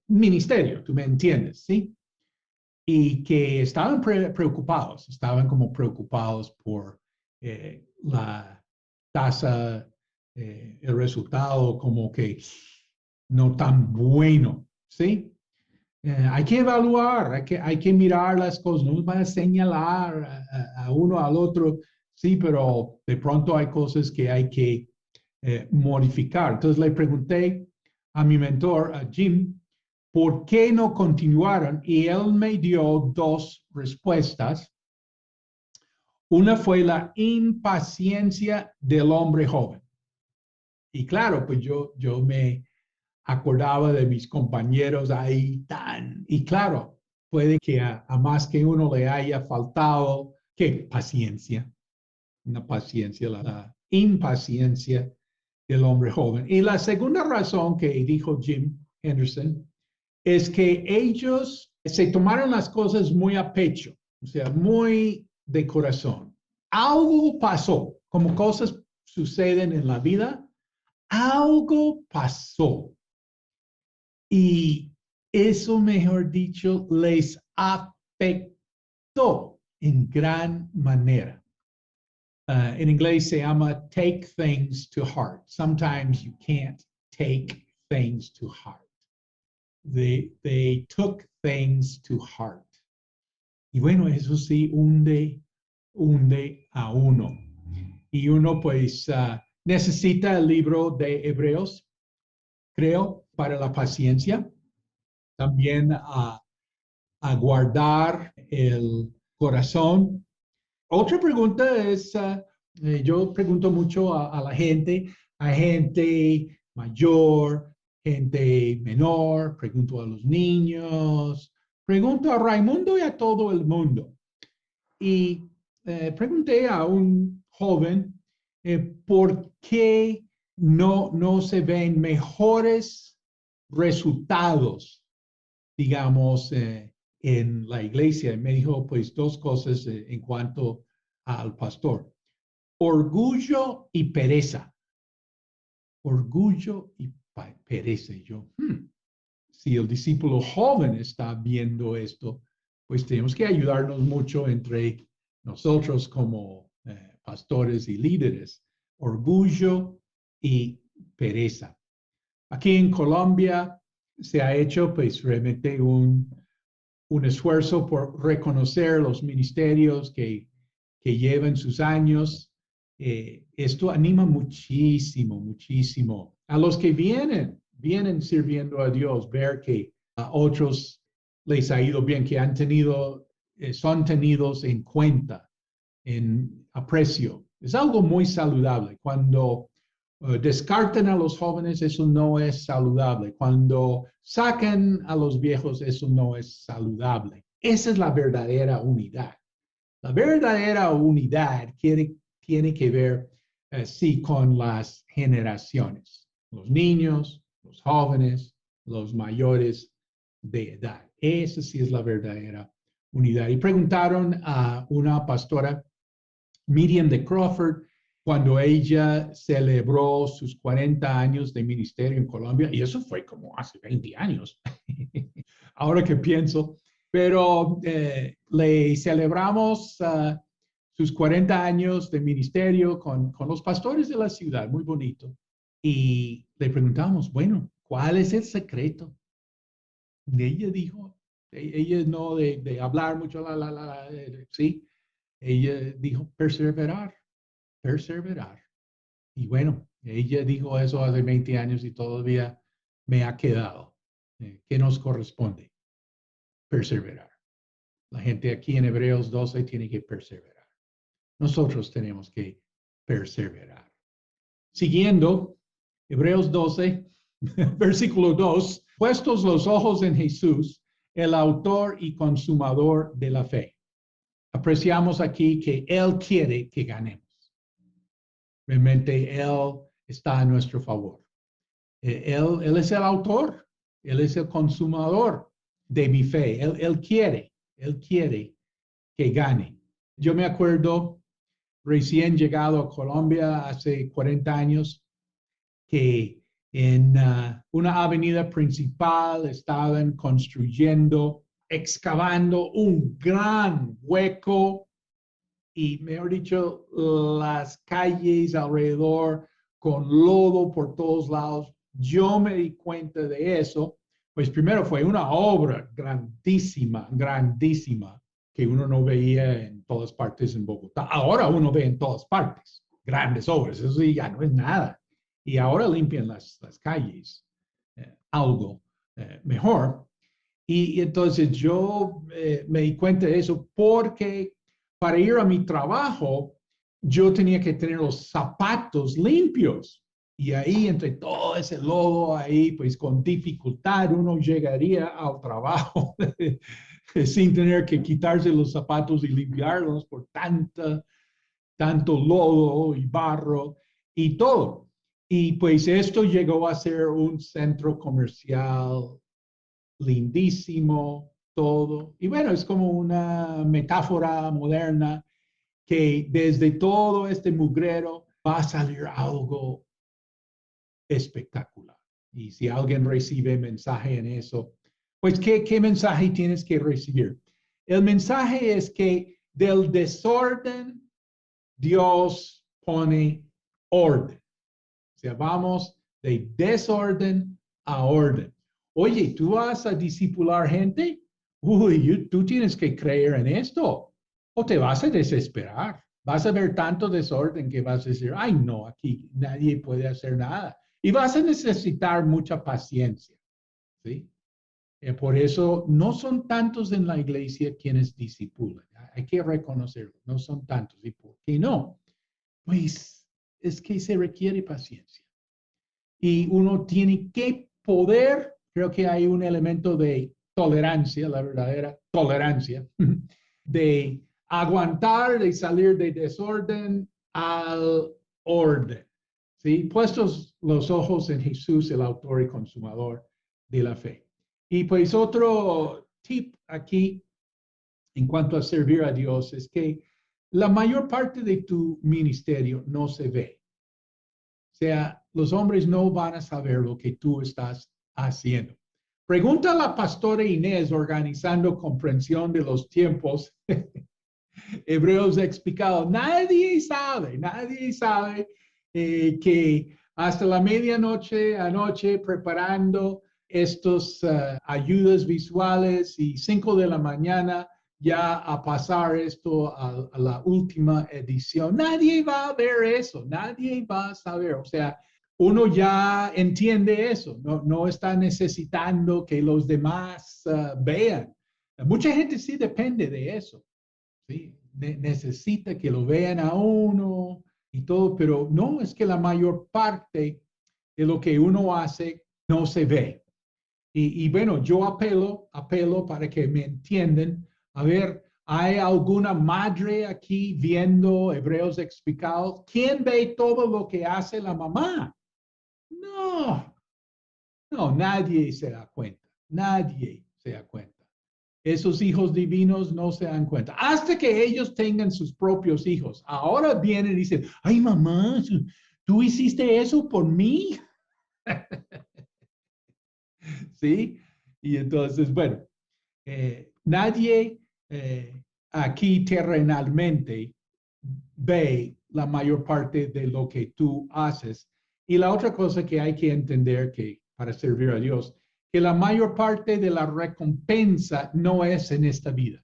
S2: ministerio, tú me entiendes, ¿sí? Y que estaban preocupados, estaban como preocupados por la tasa, el resultado como que no tan bueno, ¿sí? Hay que evaluar, hay que mirar las cosas, no nos van a señalar a uno al otro, sí, pero de pronto hay cosas que hay que modificar. Entonces le pregunté a mi mentor, a Jim, ¿por qué no continuaron? Y él me dio dos respuestas. Una fue la impaciencia del hombre joven. Y claro, pues yo me acordaba de mis compañeros ahí tan, y claro, puede que a más que uno le haya faltado, ¿qué? Paciencia, una paciencia, la impaciencia del hombre joven. Y la segunda razón que dijo Jim Henderson es que ellos se tomaron las cosas muy a pecho, o sea, muy de corazón. Algo pasó, como cosas suceden en la vida, algo pasó. Y eso, mejor dicho, les afectó en gran manera. En inglés se llama take things to heart. Sometimes you can't take things to heart. They took things to heart. Y bueno, eso sí hunde a uno. Y uno pues necesita el libro de Hebreos, creo, para la paciencia. También a guardar el corazón. Otra pregunta es, yo pregunto mucho a la gente, a gente mayor, gente menor, pregunto a los niños, pregunto a Raimundo y a todo el mundo. Y pregunté a un joven por qué no se ven mejores resultados, digamos, en la iglesia. Y me dijo, pues, dos cosas en cuanto al pastor. Orgullo y pereza. Orgullo y pereza. Y yo, si el discípulo joven está viendo esto, pues tenemos que ayudarnos mucho entre nosotros como pastores y líderes. Orgullo y pereza. Aquí en Colombia se ha hecho pues realmente un esfuerzo por reconocer los ministerios que llevan sus años. Esto anima muchísimo, muchísimo a los que vienen sirviendo a Dios, ver que a otros les ha ido bien, que han tenido, son tenidos en cuenta, en aprecio. Es algo muy saludable. Cuando descartan a los jóvenes, eso no es saludable. Cuando sacan a los viejos, eso no es saludable. Esa es la verdadera unidad. La verdadera unidad tiene que ver, sí, con las generaciones, los niños, los jóvenes, los mayores de edad. Esa sí es la verdadera unidad. Y preguntaron a una pastora, Miriam de Crawford, cuando ella celebró sus 40 años de ministerio en Colombia, y eso fue como hace 20 años, ahora que pienso, pero le celebramos sus 40 años de ministerio con los pastores de la ciudad, muy bonito, y le preguntamos, bueno, ¿cuál es el secreto? Y ella dijo, ella no de hablar mucho, sí, ella dijo, perseverar, perseverar. Y bueno, ella dijo eso hace 20 años y todavía me ha quedado. ¿Qué nos corresponde? Perseverar. La gente aquí en Hebreos 12 tiene que perseverar. Nosotros tenemos que perseverar. Siguiendo, Hebreos 12, versículo 2, puestos los ojos en Jesús, el autor y consumador de la fe. Apreciamos aquí que Él quiere que ganemos. Realmente Él está a nuestro favor. Él es el autor, Él es el consumador de mi fe. Él quiere que gane. Yo me acuerdo, recién llegado a Colombia hace 40 años, que en una avenida principal estaban construyendo, excavando un gran hueco y, mejor dicho, las calles alrededor con lodo por todos lados. Yo me di cuenta de eso, pues primero fue una obra grandísima, grandísima, que uno no veía en todas partes en Bogotá. Ahora uno ve en todas partes grandes obras, eso ya no es nada. Y ahora limpian las calles algo mejor. Y entonces yo me di cuenta de eso porque para ir a mi trabajo yo tenía que tener los zapatos limpios. Y ahí, entre todo ese lodo, ahí, pues con dificultad uno llegaría al trabajo sin tener que quitarse los zapatos y limpiarlos por tanto lodo y barro y todo. Y pues esto llegó a ser un centro comercial lindísimo, todo. Y bueno, es como una metáfora moderna que desde todo este mugrero va a salir algo espectacular. Y si alguien recibe mensaje en eso, pues ¿qué mensaje tienes que recibir? El mensaje es que del desorden Dios pone orden. O sea, vamos de desorden a orden. Oye, ¿tú vas a discipular gente? Uy, tú tienes que creer en esto o te vas a desesperar. Vas a ver tanto desorden que vas a decir, ay, no, aquí nadie puede hacer nada. Y vas a necesitar mucha paciencia, ¿sí? Por eso no son tantos en la iglesia quienes discipulan. Hay que reconocerlo, no son tantos. ¿Y por qué no? Pues es que se requiere paciencia. Y uno tiene que poder, creo que hay un elemento de tolerancia, la verdadera tolerancia, de aguantar, de salir de desorden al orden. ¿Sí? Puestos los ojos en Jesús, el autor y consumador de la fe. Y pues otro tip aquí en cuanto a servir a Dios es que la mayor parte de tu ministerio no se ve. O sea, los hombres no van a saber lo que tú estás haciendo. Pregunta a la pastora Inés organizando comprensión de los tiempos. Hebreos explicado, nadie sabe que hasta la medianoche, anoche, preparando estos ayudas visuales y 5 de la mañana ya a pasar esto a la última edición. Nadie va a ver eso, nadie va a saber. O sea, uno ya entiende eso, no está necesitando que los demás vean. Mucha gente sí depende de eso. ¿Sí? Necesita que lo vean a uno y todo, pero no es que la mayor parte de lo que uno hace no se ve. Y bueno, yo apelo para que me entiendan. A ver, ¿hay alguna madre aquí viendo Hebreos explicados? ¿Quién ve todo lo que hace la mamá? No, nadie se da cuenta. Nadie se da cuenta. Esos hijos divinos no se dan cuenta. Hasta que ellos tengan sus propios hijos. Ahora vienen y dicen, ay mamá, tú hiciste eso por mí. ¿Sí? Y entonces, bueno, nadie aquí terrenalmente ve la mayor parte de lo que tú haces. Y la otra cosa que hay que entender que para servir a Dios, que la mayor parte de la recompensa no es en esta vida.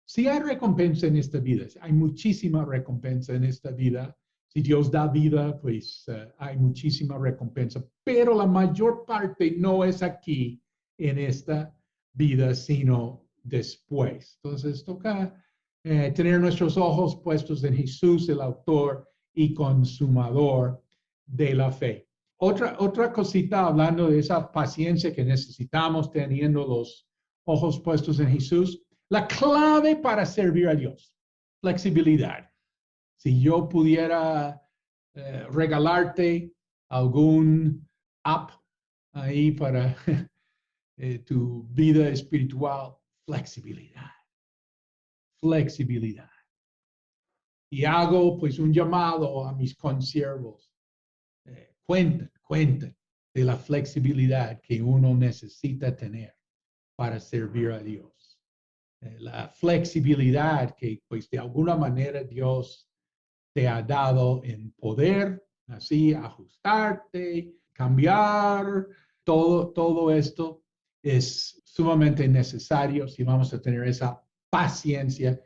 S2: Sí hay recompensa en esta vida, hay muchísima recompensa en esta vida. Si Dios da vida, pues hay muchísima recompensa, pero la mayor parte no es aquí en esta vida, sino después. Entonces toca tener nuestros ojos puestos en Jesús, el autor y consumador de la fe. Otra cosita hablando de esa paciencia que necesitamos teniendo los ojos puestos en Jesús, la clave para servir a Dios, flexibilidad. Si yo pudiera regalarte algún app ahí para tu vida espiritual, flexibilidad, flexibilidad. Y hago pues un llamado a mis consiervos. Cuenten de la flexibilidad que uno necesita tener para servir a Dios. La flexibilidad que pues de alguna manera Dios te ha dado en poder, así ajustarte, cambiar, todo esto es sumamente necesario si vamos a tener esa paciencia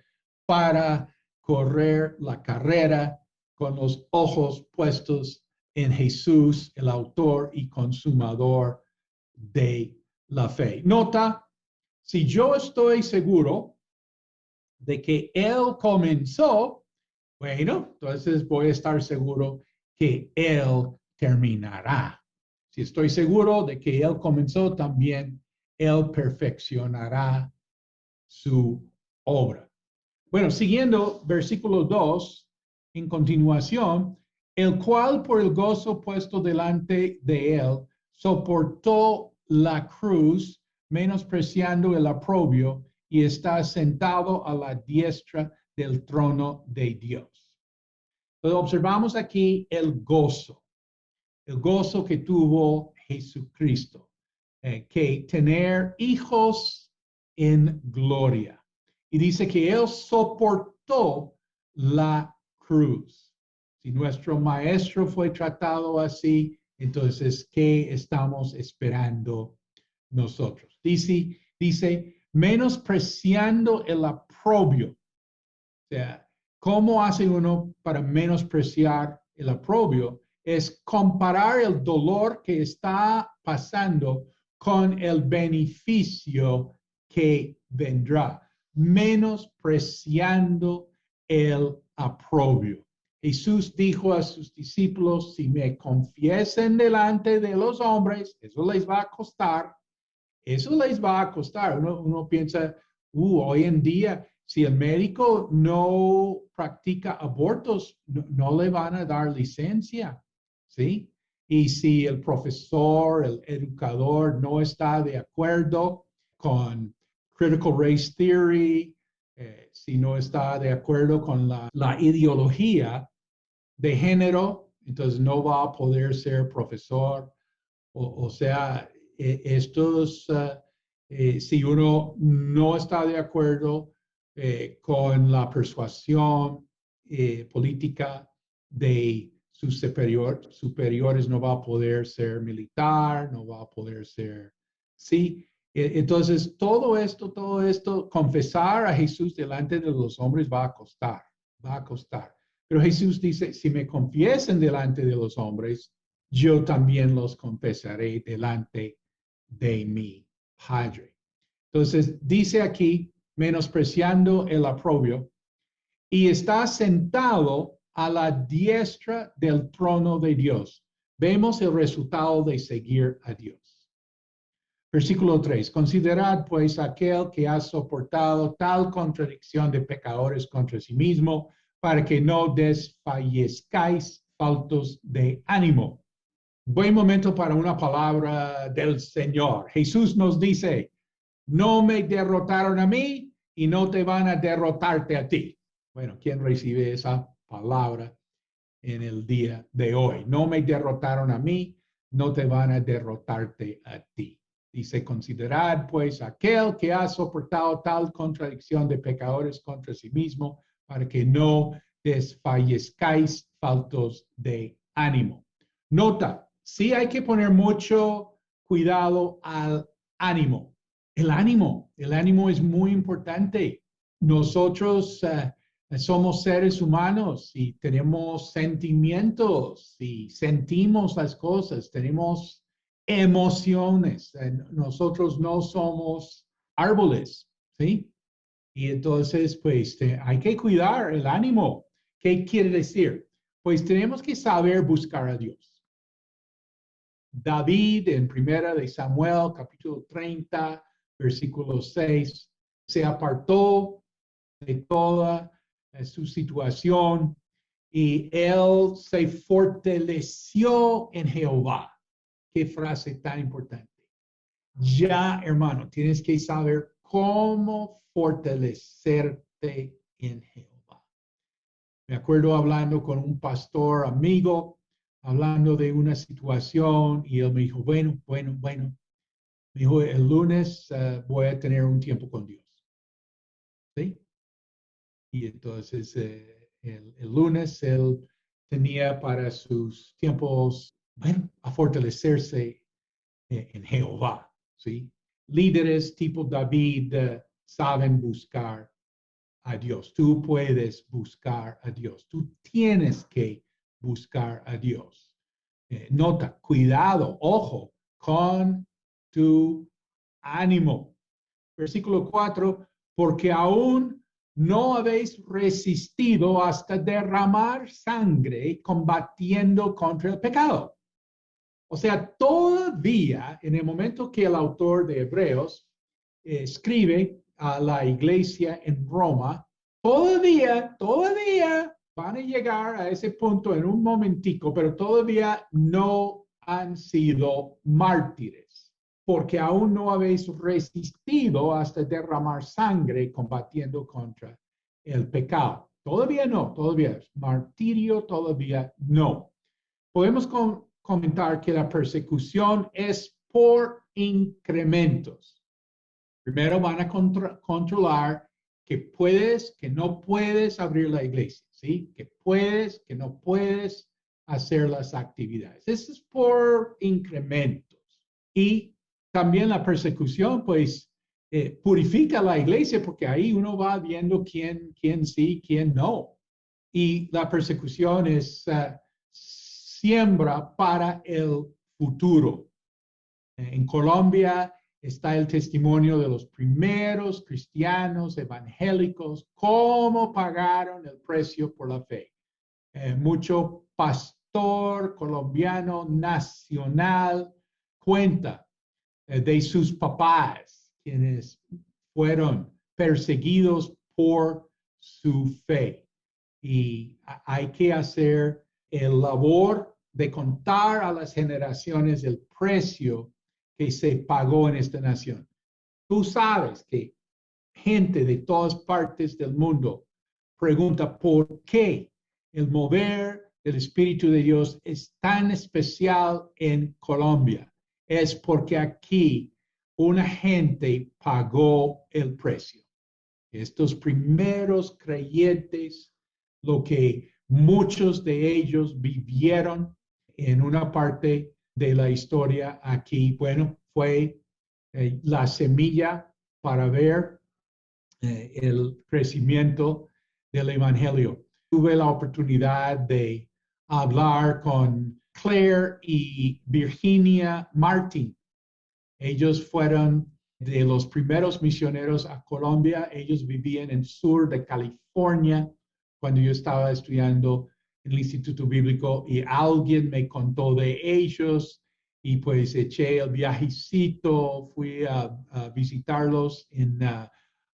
S2: para correr la carrera con los ojos puestos en Jesús, el autor y consumador de la fe. Nota, si yo estoy seguro de que Él comenzó, bueno, entonces voy a estar seguro que Él terminará. Si estoy seguro de que Él comenzó, también Él perfeccionará su obra. Bueno, siguiendo versículo 2, en continuación, el cual por el gozo puesto delante de Él, soportó la cruz, menospreciando el oprobio, y está sentado a la diestra del trono de Dios. Entonces observamos aquí el gozo que tuvo Jesucristo, que tener hijos en gloria. Y dice que Él soportó la cruz. Si nuestro maestro fue tratado así, entonces, ¿qué estamos esperando nosotros? Dice, menospreciando el oprobio. O sea, ¿cómo hace uno para menospreciar el oprobio? Es comparar el dolor que está pasando con el beneficio que vendrá, menospreciando el oprobio. Jesús dijo a sus discípulos, si me confiesen delante de los hombres, eso les va a costar. Uno piensa, hoy en día, si el médico no practica abortos, no le van a dar licencia, ¿sí? Y si el profesor, el educador no está de acuerdo con Critical Race Theory, si no está de acuerdo con la ideología de género, entonces no va a poder ser profesor. O sea, si uno no está de acuerdo con la persuasión política de sus superiores, no va a poder ser militar, no va a poder ser, sí. Entonces, todo esto, confesar a Jesús delante de los hombres va a costar. Pero Jesús dice, si me confiesen delante de los hombres, yo también los confesaré delante de mi Padre. Entonces, dice aquí, menospreciando el oprobio, y está sentado a la diestra del trono de Dios. Vemos el resultado de seguir a Dios. Versículo 3. Considerad pues aquel que ha soportado tal contradicción de pecadores contra sí mismo, para que no desfallezcáis faltos de ánimo. Buen momento para una palabra del Señor. Jesús nos dice, no me derrotaron a mí y no te van a derrotarte a ti. Bueno, ¿quién recibe esa palabra en el día de hoy? No me derrotaron a mí, no te van a derrotarte a ti. Dice, considerad pues aquel que ha soportado tal contradicción de pecadores contra sí mismo, para que no desfallezcáis faltos de ánimo. Nota, sí hay que poner mucho cuidado al ánimo. El ánimo es muy importante. Nosotros somos seres humanos y tenemos sentimientos y sentimos las cosas, tenemos emociones. Nosotros no somos árboles, ¿sí? Y entonces, pues, hay que cuidar el ánimo. ¿Qué quiere decir? Pues tenemos que saber buscar a Dios. David, en Primera de Samuel, capítulo 30, versículo 6, se apartó de toda su situación y él se fortaleció en Jehová. Qué frase tan importante. Ya, hermano, tienes que saber cómo fortalecerte en Jehová. Me acuerdo hablando con un pastor amigo, hablando de una situación y él me dijo, bueno. Me dijo, el lunes voy a tener un tiempo con Dios. ¿Sí? Y entonces el lunes él tenía para sus tiempos, bueno, a fortalecerse en Jehová, ¿sí? Líderes tipo David saben buscar a Dios. Tú puedes buscar a Dios. Tú tienes que buscar a Dios. Nota, cuidado, ojo, con tu ánimo. Versículo 4, porque aún no habéis resistido hasta derramar sangre combatiendo contra el pecado. O sea, todavía en el momento que el autor de Hebreos escribe a la iglesia en Roma, todavía van a llegar a ese punto en un momentico, pero todavía no han sido mártires, porque aún no habéis resistido hasta derramar sangre combatiendo contra el pecado. Todavía no, todavía martirio, todavía no. Podemos comentar que la persecución es por incrementos. Primero van a controlar que puedes, que no puedes abrir la iglesia, ¿sí? Que puedes, que no puedes hacer las actividades. Eso es por incrementos. Y también la persecución, pues, purifica la iglesia porque ahí uno va viendo quién sí, quién no. Y la persecución es siembra para el futuro. En Colombia está el testimonio de los primeros cristianos evangélicos, cómo pagaron el precio por la fe. Mucho pastor colombiano nacional cuenta de sus papás, quienes fueron perseguidos por su fe. Y hay que hacer el labor de contar a las generaciones el precio que se pagó en esta nación. Tú sabes que gente de todas partes del mundo pregunta por qué el mover del Espíritu de Dios es tan especial en Colombia. Es porque aquí una gente pagó el precio. Estos primeros creyentes, lo que muchos de ellos vivieron en una parte de la historia aquí, bueno, fue la semilla para ver el crecimiento del Evangelio. Tuve la oportunidad de hablar con Claire y Virginia Martin. Ellos fueron de los primeros misioneros a Colombia. Ellos vivían en el sur de California cuando yo estaba estudiando en el Instituto Bíblico y alguien me contó de ellos y pues eché el viajecito, fui a visitarlos en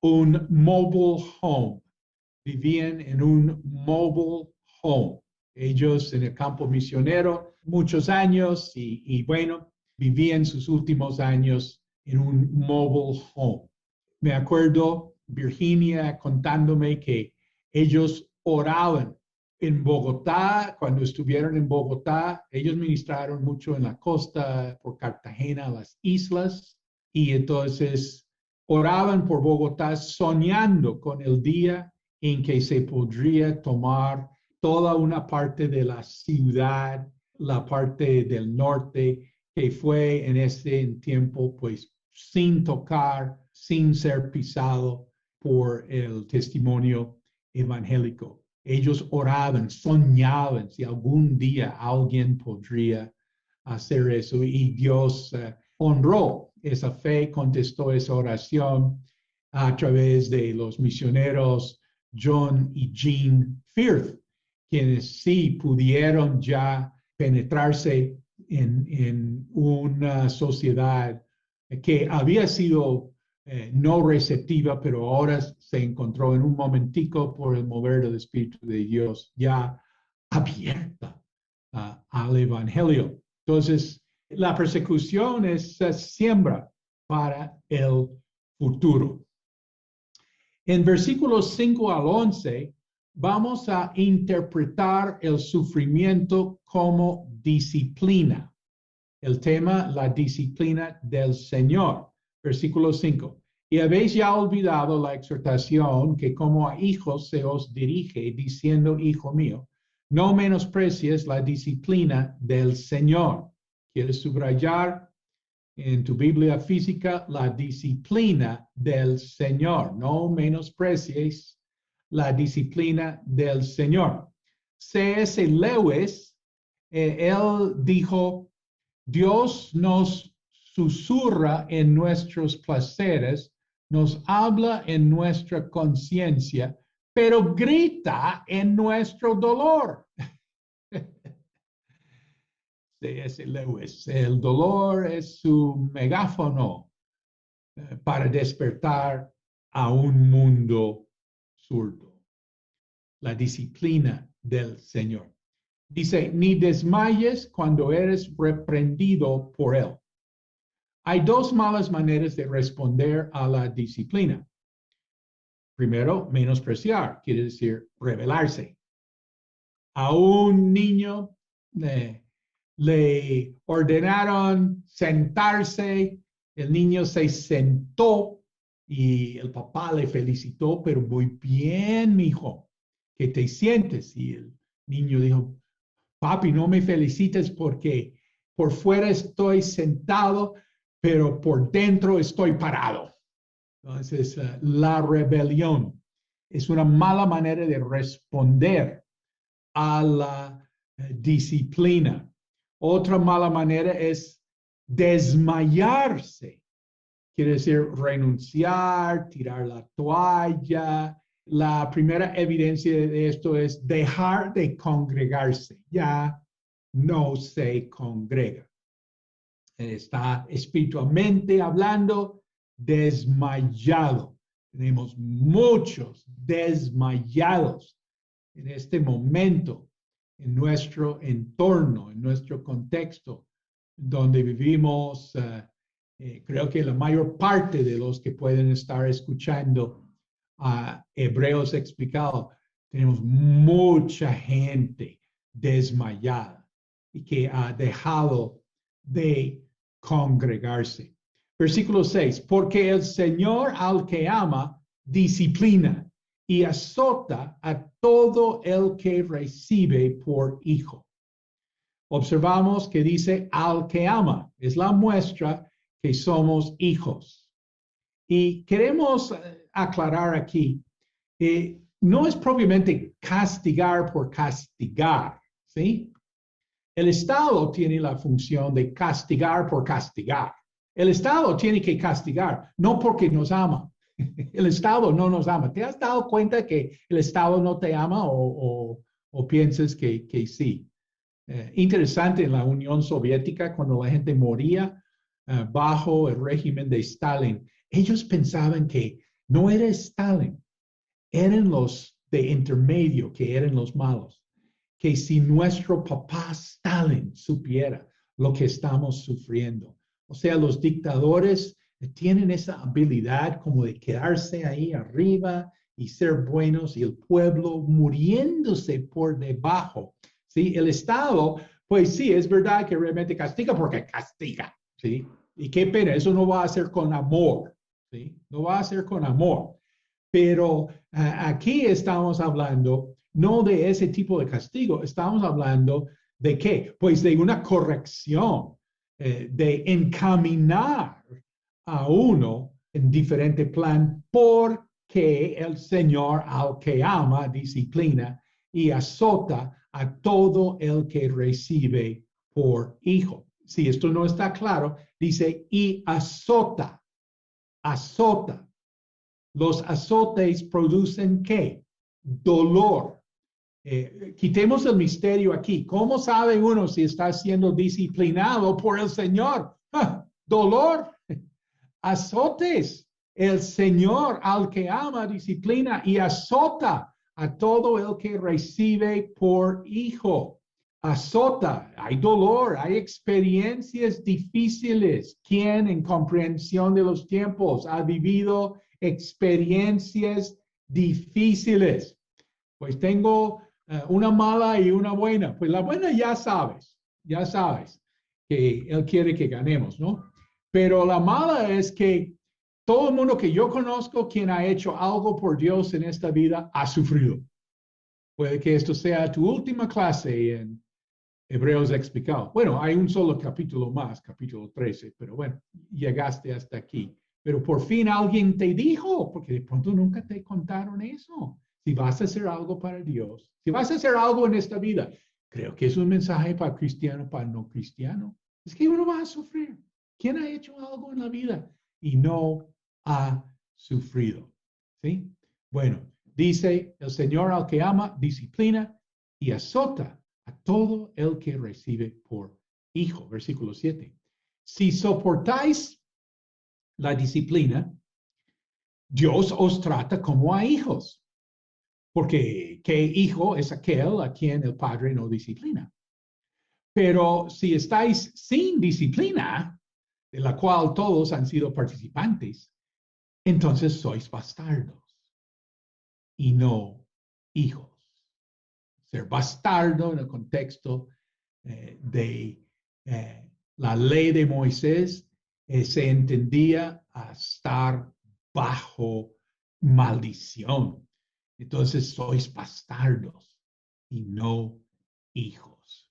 S2: un mobile home. Vivían en un mobile home. Ellos en el campo misionero muchos años y bueno, vivían sus últimos años en un mobile home. Me acuerdo Virginia contándome que ellos oraban en Bogotá, cuando estuvieron en Bogotá, ellos ministraron mucho en la costa, por Cartagena, las islas, y entonces oraban por Bogotá soñando con el día en que se podría tomar toda una parte de la ciudad, la parte del norte, que fue en ese tiempo, pues, sin tocar, sin ser pisado por el testimonio evangélico. Ellos oraban, soñaban si algún día alguien podría hacer eso y Dios honró esa fe, contestó esa oración a través de los misioneros John y Jean Firth, quienes sí pudieron ya penetrarse en una sociedad que había sido no receptiva, pero ahora se encontró en un momentico por el mover del Espíritu de Dios ya abierta al Evangelio. Entonces, la persecución es siembra para el futuro. En versículos 5 al 11, vamos a interpretar el sufrimiento como disciplina. El tema, la disciplina del Señor. Versículo 5. Y habéis ya olvidado la exhortación que como a hijos se os dirige, diciendo, hijo mío, no menosprecies la disciplina del Señor. ¿Quieres subrayar en tu Biblia física la disciplina del Señor? No menosprecies la disciplina del Señor. C.S. Lewis, él dijo, Dios nos susurra en nuestros placeres, nos habla en nuestra conciencia, pero grita en nuestro dolor. C.S. Lewis, el dolor es su megáfono para despertar a un mundo surdo. La disciplina del Señor. Dice, ni desmayes cuando eres reprendido por él. Hay dos malas maneras de responder a la disciplina. Primero, menospreciar, quiere decir rebelarse. A un niño le ordenaron sentarse, el niño se sentó y el papá le felicitó, pero muy bien, mijo, que te sientes. Y el niño dijo, papi, no me felicites porque por fuera estoy sentado, pero por dentro estoy parado. Entonces, la rebelión es una mala manera de responder a la disciplina. Otra mala manera es desmayarse. Quiere decir renunciar, tirar la toalla. La primera evidencia de esto es dejar de congregarse. Ya no se congrega. Está espiritualmente hablando desmayado. Tenemos muchos desmayados en este momento, en nuestro entorno, en nuestro contexto, donde vivimos. Creo que la mayor parte de los que pueden estar escuchando a Hebreos explicado, tenemos mucha gente desmayada y que ha dejado de congregarse. Versículo 6, porque el Señor al que ama, disciplina y azota a todo el que recibe por hijo. Observamos que dice al que ama, es la muestra que somos hijos. Y queremos aclarar aquí, no es propiamente castigar por castigar, ¿sí? El Estado tiene la función de castigar por castigar. El Estado tiene que castigar, no porque nos ama. El Estado no nos ama. ¿Te has dado cuenta que el Estado no te ama o piensas que sí? Interesante en la Unión Soviética, cuando la gente moría bajo el régimen de Stalin, ellos pensaban que no era Stalin, eran los de intermedio que eran los malos. Que si nuestro papá Stalin supiera lo que estamos sufriendo. O sea, los dictadores tienen esa habilidad como de quedarse ahí arriba y ser buenos y el pueblo muriéndose por debajo. ¿Sí? El Estado, pues sí, es verdad que realmente castiga porque castiga. ¿Sí? Y qué pena, eso no va a ser con amor. ¿Sí? No va a ser con amor. Pero aquí estamos hablando no de ese tipo de castigo, estamos hablando de qué? Pues de una corrección, de encaminar a uno en diferente plan porque el Señor al que ama disciplina y azota a todo el que recibe por hijo. Si esto no está claro, dice y azota, azota. Los azotes producen ¿qué? Dolor. Quitemos el misterio aquí. ¿Cómo sabe uno si está siendo disciplinado por el Señor? Dolor, azotes. El Señor al que ama disciplina y azota a todo el que recibe por hijo. Azota, hay dolor, hay experiencias difíciles. ¿Quién en comprensión de los tiempos ha vivido experiencias difíciles? Pues tengo una mala y una buena. Pues la buena ya sabes que Él quiere que ganemos, ¿no? Pero la mala es que todo el mundo que yo conozco, quien ha hecho algo por Dios en esta vida, ha sufrido. Puede que esto sea tu última clase en Hebreos explicado. Bueno, hay un solo capítulo más, capítulo 13, pero bueno, llegaste hasta aquí. Pero por fin alguien te dijo, porque de pronto nunca te contaron eso. Si vas a hacer algo para Dios, si vas a hacer algo en esta vida, creo que es un mensaje para cristiano, para no cristiano. Es que uno va a sufrir. ¿Quién ha hecho algo en la vida y no ha sufrido? ¿Sí? Bueno, dice el Señor al que ama, disciplina y azota a todo el que recibe por hijo. Versículo 7. Si soportáis la disciplina, Dios os trata como a hijos. Porque ¿qué hijo es aquel a quien el Padre no disciplina? Pero si estáis sin disciplina, de la cual todos han sido participantes, entonces sois bastardos y no hijos. Ser bastardo en el contexto de la ley de Moisés se entendía a estar bajo maldición. Entonces sois bastardos y no hijos.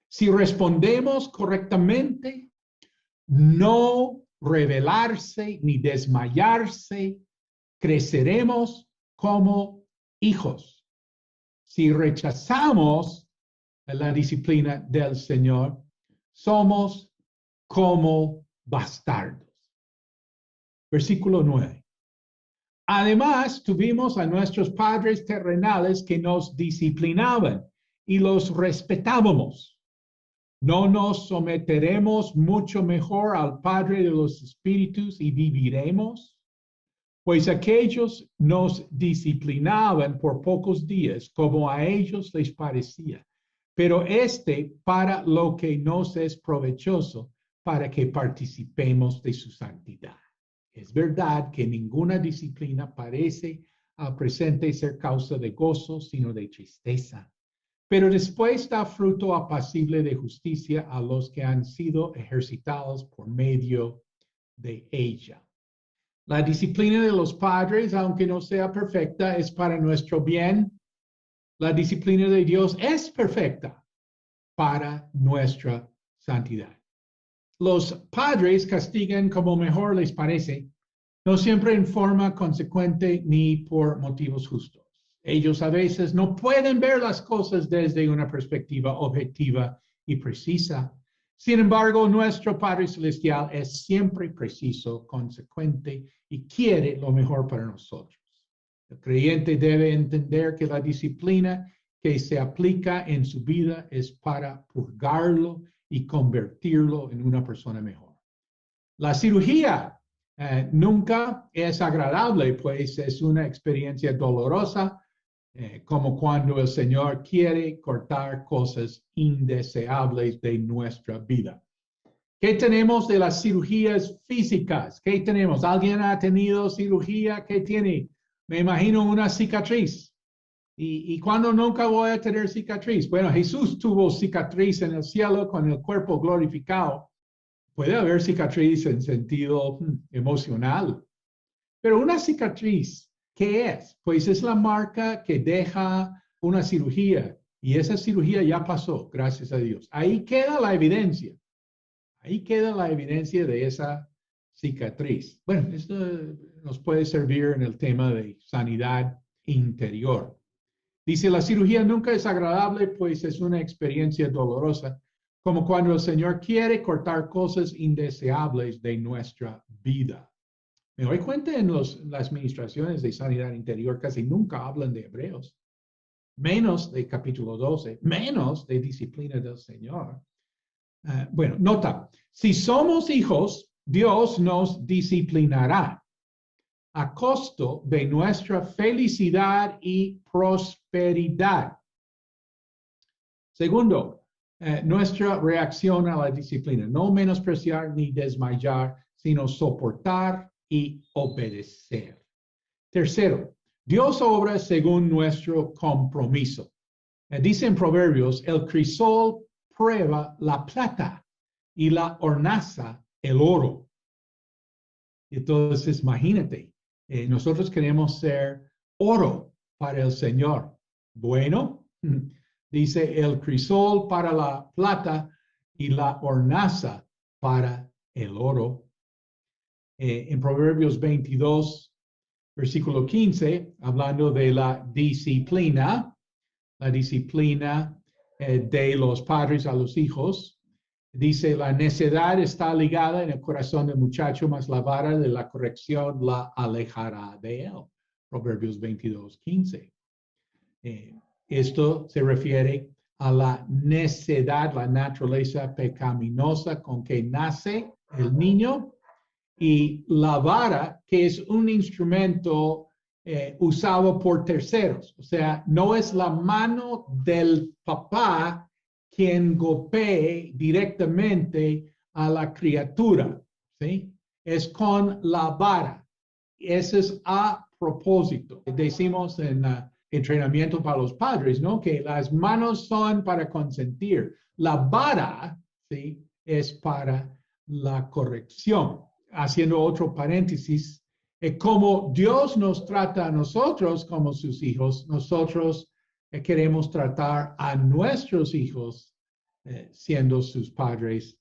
S2: Si respondemos correctamente, no rebelarse ni desmayarse, creceremos como hijos. Si rechazamos la disciplina del Señor, somos como bastardos. Versículo 9. Además, tuvimos a nuestros padres terrenales que nos disciplinaban y los respetábamos. ¿No nos someteremos mucho mejor al Padre de los Espíritus y viviremos? Pues aquellos nos disciplinaban por pocos días, como a ellos les parecía, pero para lo que nos es provechoso, para que participemos de su santidad. Es verdad que ninguna disciplina parece al presente ser causa de gozo, sino de tristeza, pero después da fruto apacible de justicia a los que han sido ejercitados por medio de ella. La disciplina de los padres, aunque no sea perfecta, es para nuestro bien. La disciplina de Dios es perfecta para nuestra santidad. Los padres castigan como mejor les parece, no siempre en forma consecuente ni por motivos justos. Ellos a veces no pueden ver las cosas desde una perspectiva objetiva y precisa. Sin embargo, nuestro Padre Celestial es siempre preciso, consecuente y quiere lo mejor para nosotros. El creyente debe entender que la disciplina que se aplica en su vida es para purgarlo y convertirlo en una persona mejor. La cirugía nunca es agradable, pues es una experiencia dolorosa, como cuando el Señor quiere cortar cosas indeseables de nuestra vida. ¿Qué tenemos de las cirugías físicas? ¿Qué tenemos? ¿Alguien ha tenido cirugía? ¿Qué tiene? Me imagino una cicatriz. ¿Y cuándo nunca voy a tener cicatriz? Bueno, Jesús tuvo cicatriz en el cielo con el cuerpo glorificado. Puede haber cicatriz en sentido emocional. Pero una cicatriz, ¿qué es? Pues es la marca que deja una cirugía. Y esa cirugía ya pasó, gracias a Dios. Ahí queda la evidencia. Ahí queda la evidencia de esa cicatriz. Bueno, esto nos puede servir en el tema de sanidad interior. Dice, la cirugía nunca es agradable, pues es una experiencia dolorosa, como cuando el Señor quiere cortar cosas indeseables de nuestra vida. Me doy cuenta en las administraciones de sanidad interior casi nunca hablan de Hebreos, menos de capítulo 12, menos de disciplina del Señor. Bueno, nota, si somos hijos, Dios nos disciplinará a costo de nuestra felicidad y prosperidad. Segundo, nuestra reacción a la disciplina, no menospreciar ni desmayar, sino soportar y obedecer. Tercero, Dios obra según nuestro compromiso. Dice en Proverbios, el crisol prueba la plata y la hornaza el oro. Entonces, imagínate, nosotros queremos ser oro para el Señor. Bueno, dice el crisol para la plata y la hornaza para el oro. En Proverbios 22, versículo 15, hablando de la disciplina de los padres a los hijos, dice, la necedad está ligada en el corazón del muchacho, mas la vara de la corrección la alejará de él. Proverbios 22, 15. Esto se refiere a la necedad, la naturaleza pecaminosa con que nace el niño, y la vara, que es un instrumento usado por terceros. O sea, no es la mano del papá quien golpee directamente a la criatura, ¿sí? Es con la vara. Eso es a propósito. Decimos en entrenamiento para los padres, ¿no? Que las manos son para consentir. La vara, ¿sí? Es para la corrección. Haciendo otro paréntesis, como Dios nos trata a nosotros como sus hijos, nosotros queremos tratar a nuestros hijos siendo sus padres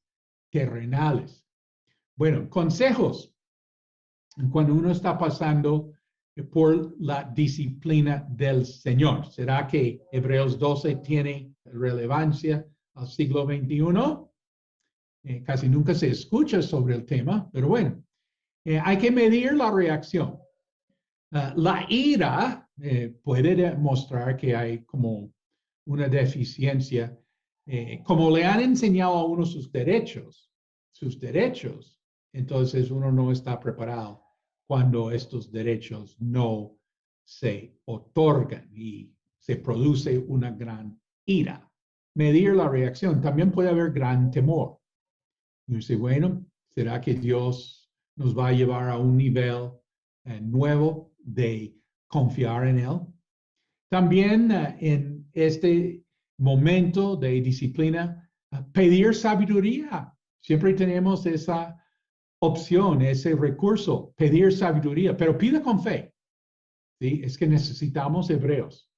S2: terrenales. Bueno, consejos cuando uno está pasando por la disciplina del Señor. ¿Será que Hebreos 12 tiene relevancia al siglo XXI? Casi nunca se escucha sobre el tema, pero bueno, hay que medir la reacción. La ira puede demostrar que hay como una deficiencia, como le han enseñado a uno sus derechos, entonces uno no está preparado cuando estos derechos no se otorgan y se produce una gran ira. Medir la reacción. También puede haber gran temor. Y dice, bueno, ¿será que Dios nos va a llevar a un nivel nuevo de confiar en Él? También en este momento de disciplina, pedir sabiduría. Siempre tenemos esa opción, ese recurso, pedir sabiduría, pero pida con fe. ¿Sí? Es que necesitamos hebreos.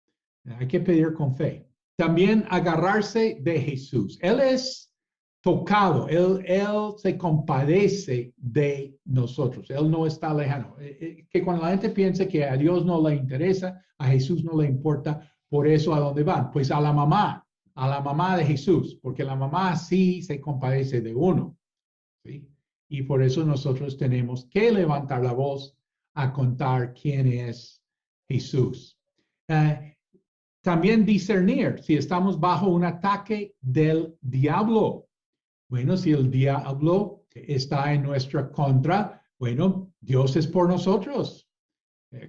S2: Hay que pedir con fe. También agarrarse de Jesús. Él es tocado, él se compadece de nosotros, Él no está lejano. Que cuando la gente piensa que a Dios no le interesa, a Jesús no le importa, por eso ¿a dónde van? Pues a la mamá de Jesús, porque la mamá sí se compadece de uno, ¿sí? Y por eso nosotros tenemos que levantar la voz a contar quién es Jesús. También discernir si estamos bajo un ataque del diablo. Bueno, si el diablo está en nuestra contra, bueno, Dios es por nosotros.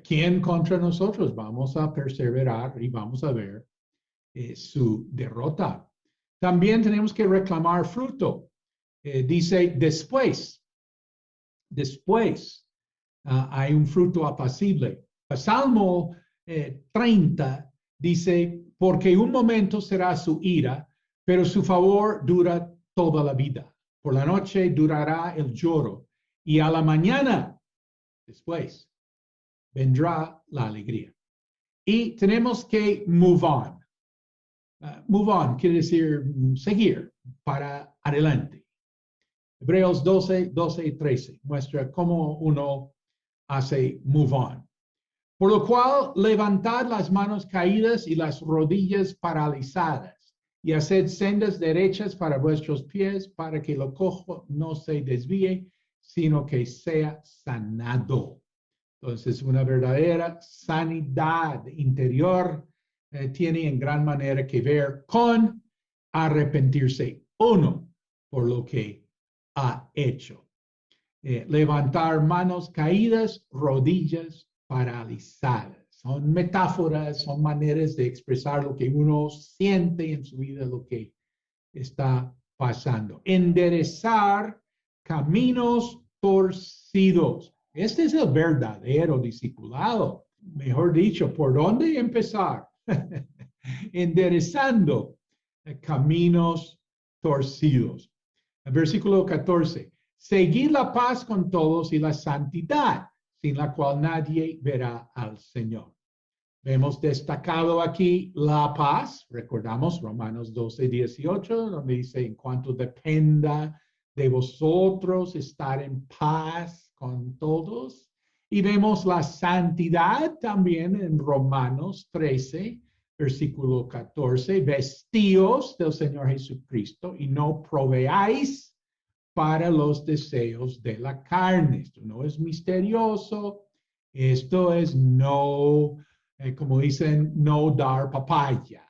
S2: ¿Quién contra nosotros? Vamos a perseverar y vamos a ver su derrota. También tenemos que reclamar fruto. Dice después hay un fruto apacible. Salmo 30 dice, porque un momento será su ira, pero su favor dura toda la vida. Por la noche durará el lloro y a la mañana, después, vendrá la alegría. Y tenemos que move on. Move on quiere decir seguir para adelante. Hebreos 12 y 13 muestra cómo uno hace move on. Por lo cual, levantad las manos caídas y las rodillas paralizadas, y haced sendas derechas para vuestros pies, para que lo cojo no se desvíe, sino que sea sanado. Entonces, una verdadera sanidad interior tiene en gran manera que ver con arrepentirse uno por lo que ha hecho. Levantar manos caídas, rodillas paralizadas. Son metáforas, son maneras de expresar lo que uno siente en su vida, lo que está pasando. Enderezar caminos torcidos. Este es el verdadero discipulado. Mejor dicho, ¿por dónde empezar? Enderezando caminos torcidos. Versículo 14. Seguid la paz con todos y la santidad, sin la cual nadie verá al Señor. Vemos destacado aquí la paz. Recordamos Romanos 12:18, donde dice, en cuanto dependa de vosotros estar en paz con todos. Y vemos la santidad también en Romanos 13, versículo 14. Vestíos del Señor Jesucristo y no proveáis para los deseos de la carne. Esto no es misterioso. Esto es no, como dicen, no dar papaya.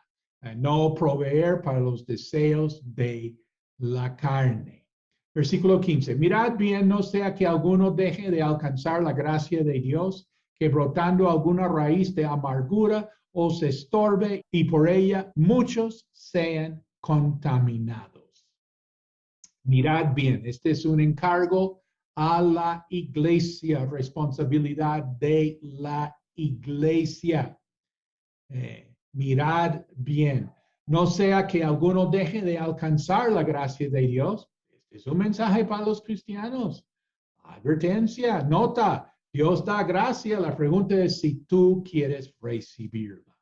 S2: No proveer para los deseos de la carne. Versículo 15. Mirad bien, no sea que alguno deje de alcanzar la gracia de Dios, que brotando alguna raíz de amargura os estorbe y por ella muchos sean contaminados. Mirad bien, este es un encargo a la iglesia, responsabilidad de la iglesia. Mirad bien, no sea que alguno deje de alcanzar la gracia de Dios. Este es un mensaje para los cristianos. Advertencia, nota, Dios da gracia. La pregunta es si tú quieres recibirla.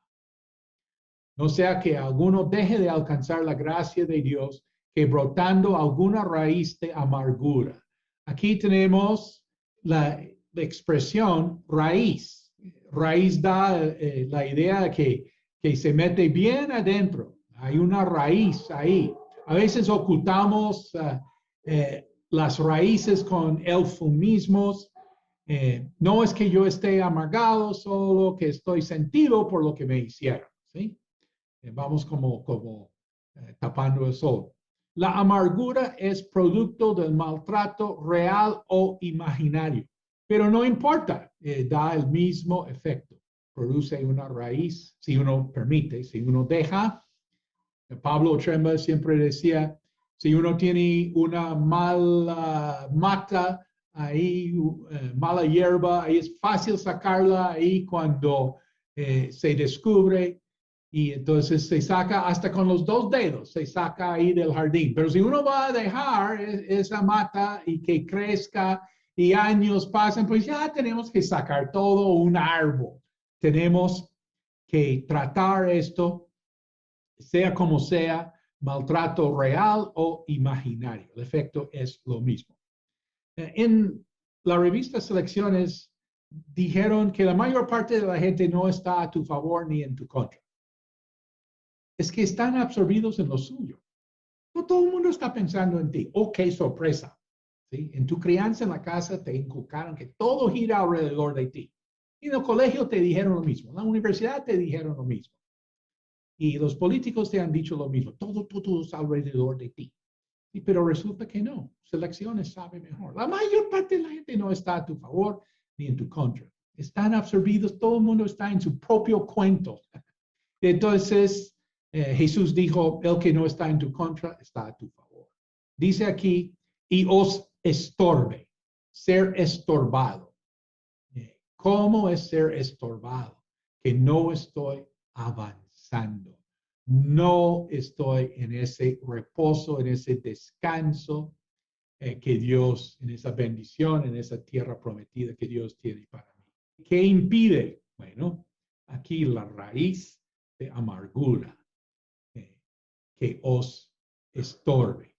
S2: No sea que alguno deje de alcanzar la gracia de Dios, que brotando alguna raíz de amargura. Aquí tenemos la expresión raíz. Raíz da la idea de que se mete bien adentro. Hay una raíz ahí. A veces ocultamos las raíces con eufemismos. No es que yo esté amargado, solo que estoy sentido por lo que me hicieron. ¿Sí? Vamos como tapando el sol. La amargura es producto del maltrato real o imaginario, pero no importa, da el mismo efecto. Produce una raíz, si uno permite, si uno deja. Pablo Tremba siempre decía, si uno tiene una mala mata, ahí, mala hierba, ahí es fácil sacarla ahí cuando se descubre. Y entonces se saca hasta con los 2 dedos, se saca ahí del jardín. Pero si uno va a dejar esa mata y que crezca y años pasan, pues ya tenemos que sacar todo un árbol. Tenemos que tratar esto, sea como sea, maltrato real o imaginario. El efecto es lo mismo. En la revista Selecciones dijeron que la mayor parte de la gente no está a tu favor ni en tu contra. Es que están absorbidos en lo suyo. No todo el mundo está pensando en ti. Oh, qué sorpresa. ¿Sí? En tu crianza en la casa te inculcaron que todo gira alrededor de ti. Y en el colegio te dijeron lo mismo. En la universidad te dijeron lo mismo. Y los políticos te han dicho lo mismo. Todo es alrededor de ti. Sí, pero resulta que no. Selecciones sabe mejor. La mayor parte de la gente no está a tu favor ni en tu contra. Están absorbidos. Todo el mundo está en su propio cuento. Entonces, Jesús dijo, el que no está en tu contra está a tu favor. Dice aquí, y os estorbe, ser estorbado. ¿Cómo es ser estorbado? Que no estoy avanzando. No estoy en ese reposo, en ese descanso que Dios, en esa bendición, en esa tierra prometida que Dios tiene para mí. ¿Qué impide? Bueno, aquí la raíz de amargura que os estorbe.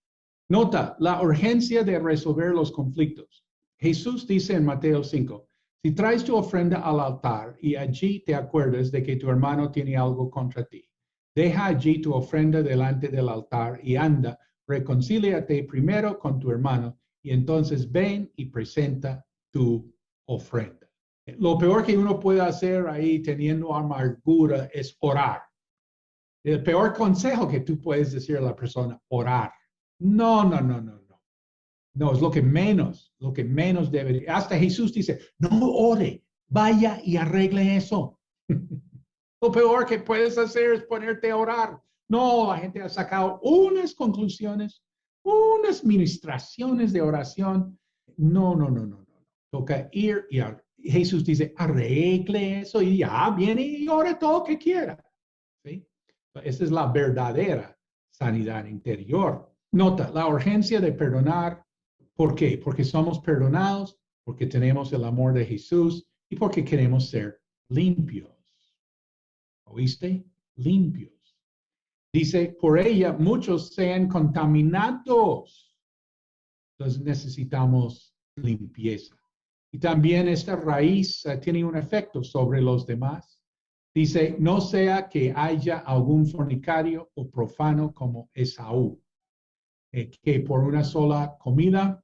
S2: Nota la urgencia de resolver los conflictos. Jesús dice en Mateo 5, si traes tu ofrenda al altar y allí te acuerdas de que tu hermano tiene algo contra ti, deja allí tu ofrenda delante del altar y anda, reconcíliate primero con tu hermano y entonces ven y presenta tu ofrenda. Lo peor que uno puede hacer ahí teniendo amargura es orar. El peor consejo que tú puedes decir a la persona, orar. No, no, no, no, no. No, es lo que menos debería. Hasta Jesús dice, no ore, vaya y arregle eso. Lo peor que puedes hacer es ponerte a orar. No, la gente ha sacado unas conclusiones, unas ministraciones de oración. No, no, no, no, no. Toca ir y Jesús dice, arregle eso y ya viene y ore todo lo que quiera. ¿Sí? Esa es la verdadera sanidad interior. Nota, la urgencia de perdonar. ¿Por qué? Porque somos perdonados, porque tenemos el amor de Jesús y porque queremos ser limpios. ¿Oíste? Limpios. Dice, por ella muchos sean contaminados. Entonces necesitamos limpieza. Y también esta raíz tiene un efecto sobre los demás. Dice, no sea que haya algún fornicario o profano como Esaú, que por una sola comida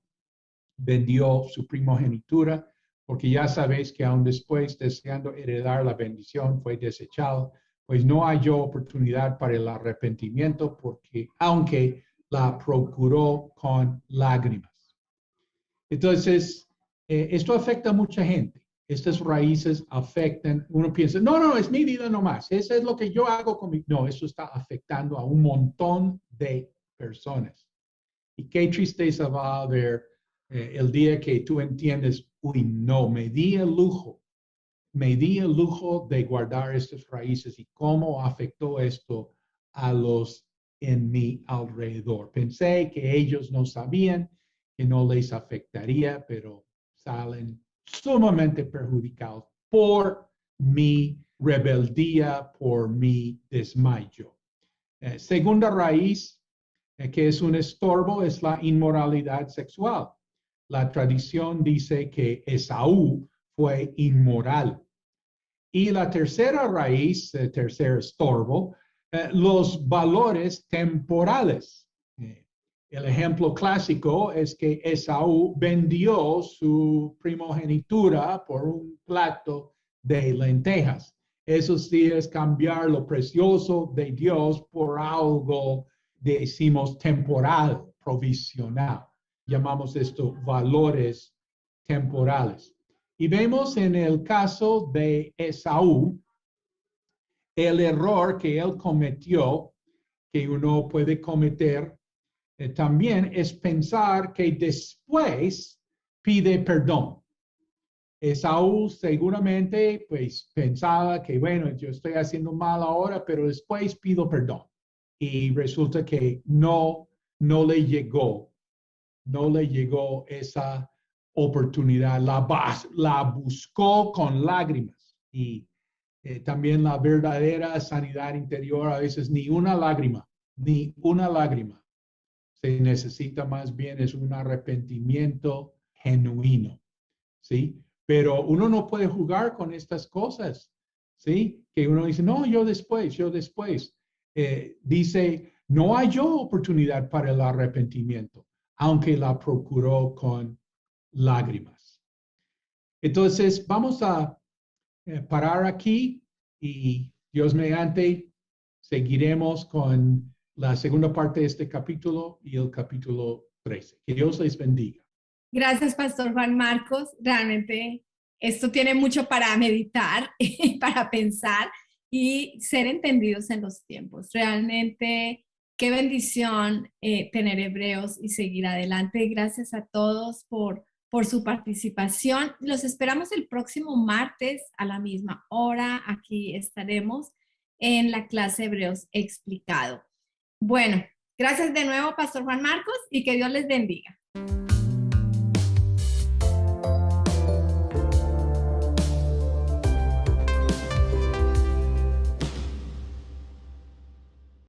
S2: vendió su primogenitura, porque ya sabéis que aún después, deseando heredar la bendición, fue desechado, pues no halló oportunidad para el arrepentimiento, porque aunque la procuró con lágrimas. Entonces, esto afecta a mucha gente. Estas raíces afectan, uno piensa, no, no, es mi vida nomás, eso es lo que yo hago con mi... No, eso está afectando a un montón de personas. Y qué tristeza va a haber el día que tú entiendes, uy, no, me di el lujo de guardar estas raíces y cómo afectó esto a los en mi alrededor. Pensé que ellos no sabían, que no les afectaría, pero salen sumamente perjudicados por mi rebeldía, por mi desmayo. Segunda raíz, que es un estorbo, es la inmoralidad sexual. La tradición dice que Esaú fue inmoral. Y la tercera raíz, tercer estorbo, los valores temporales. El ejemplo clásico es que Esaú vendió su primogenitura por un plato de lentejas. Eso sí es cambiar lo precioso de Dios por algo, decimos, temporal, provisional. Llamamos esto valores temporales. Y vemos en el caso de Esaú, el error que él cometió, que uno puede cometer también, es pensar que después pide perdón. Esaú seguramente pues pensaba que, bueno, yo estoy haciendo mal ahora, pero después pido perdón. Y resulta que no le llegó esa oportunidad, la buscó con lágrimas. Y también la verdadera sanidad interior, a veces ni una lágrima. Se necesita más bien es un arrepentimiento genuino, ¿sí? Pero uno no puede jugar con estas cosas, ¿sí? Que uno dice, no, yo después. Dice, no halló oportunidad para el arrepentimiento, aunque la procuró con lágrimas. Entonces, vamos a parar aquí y Dios mediante seguiremos con la segunda parte de este capítulo y el capítulo 13. Que Dios les bendiga.
S1: Gracias, Pastor Juan Marcos. Realmente esto tiene mucho para meditar y para pensar y ser entendidos en los tiempos. Realmente, qué bendición tener Hebreos y seguir adelante. Gracias a todos por su participación. Los esperamos el próximo martes a la misma hora. Aquí estaremos en la clase Hebreos explicado. Bueno, gracias de nuevo, Pastor Juan Marcos, y que Dios les bendiga.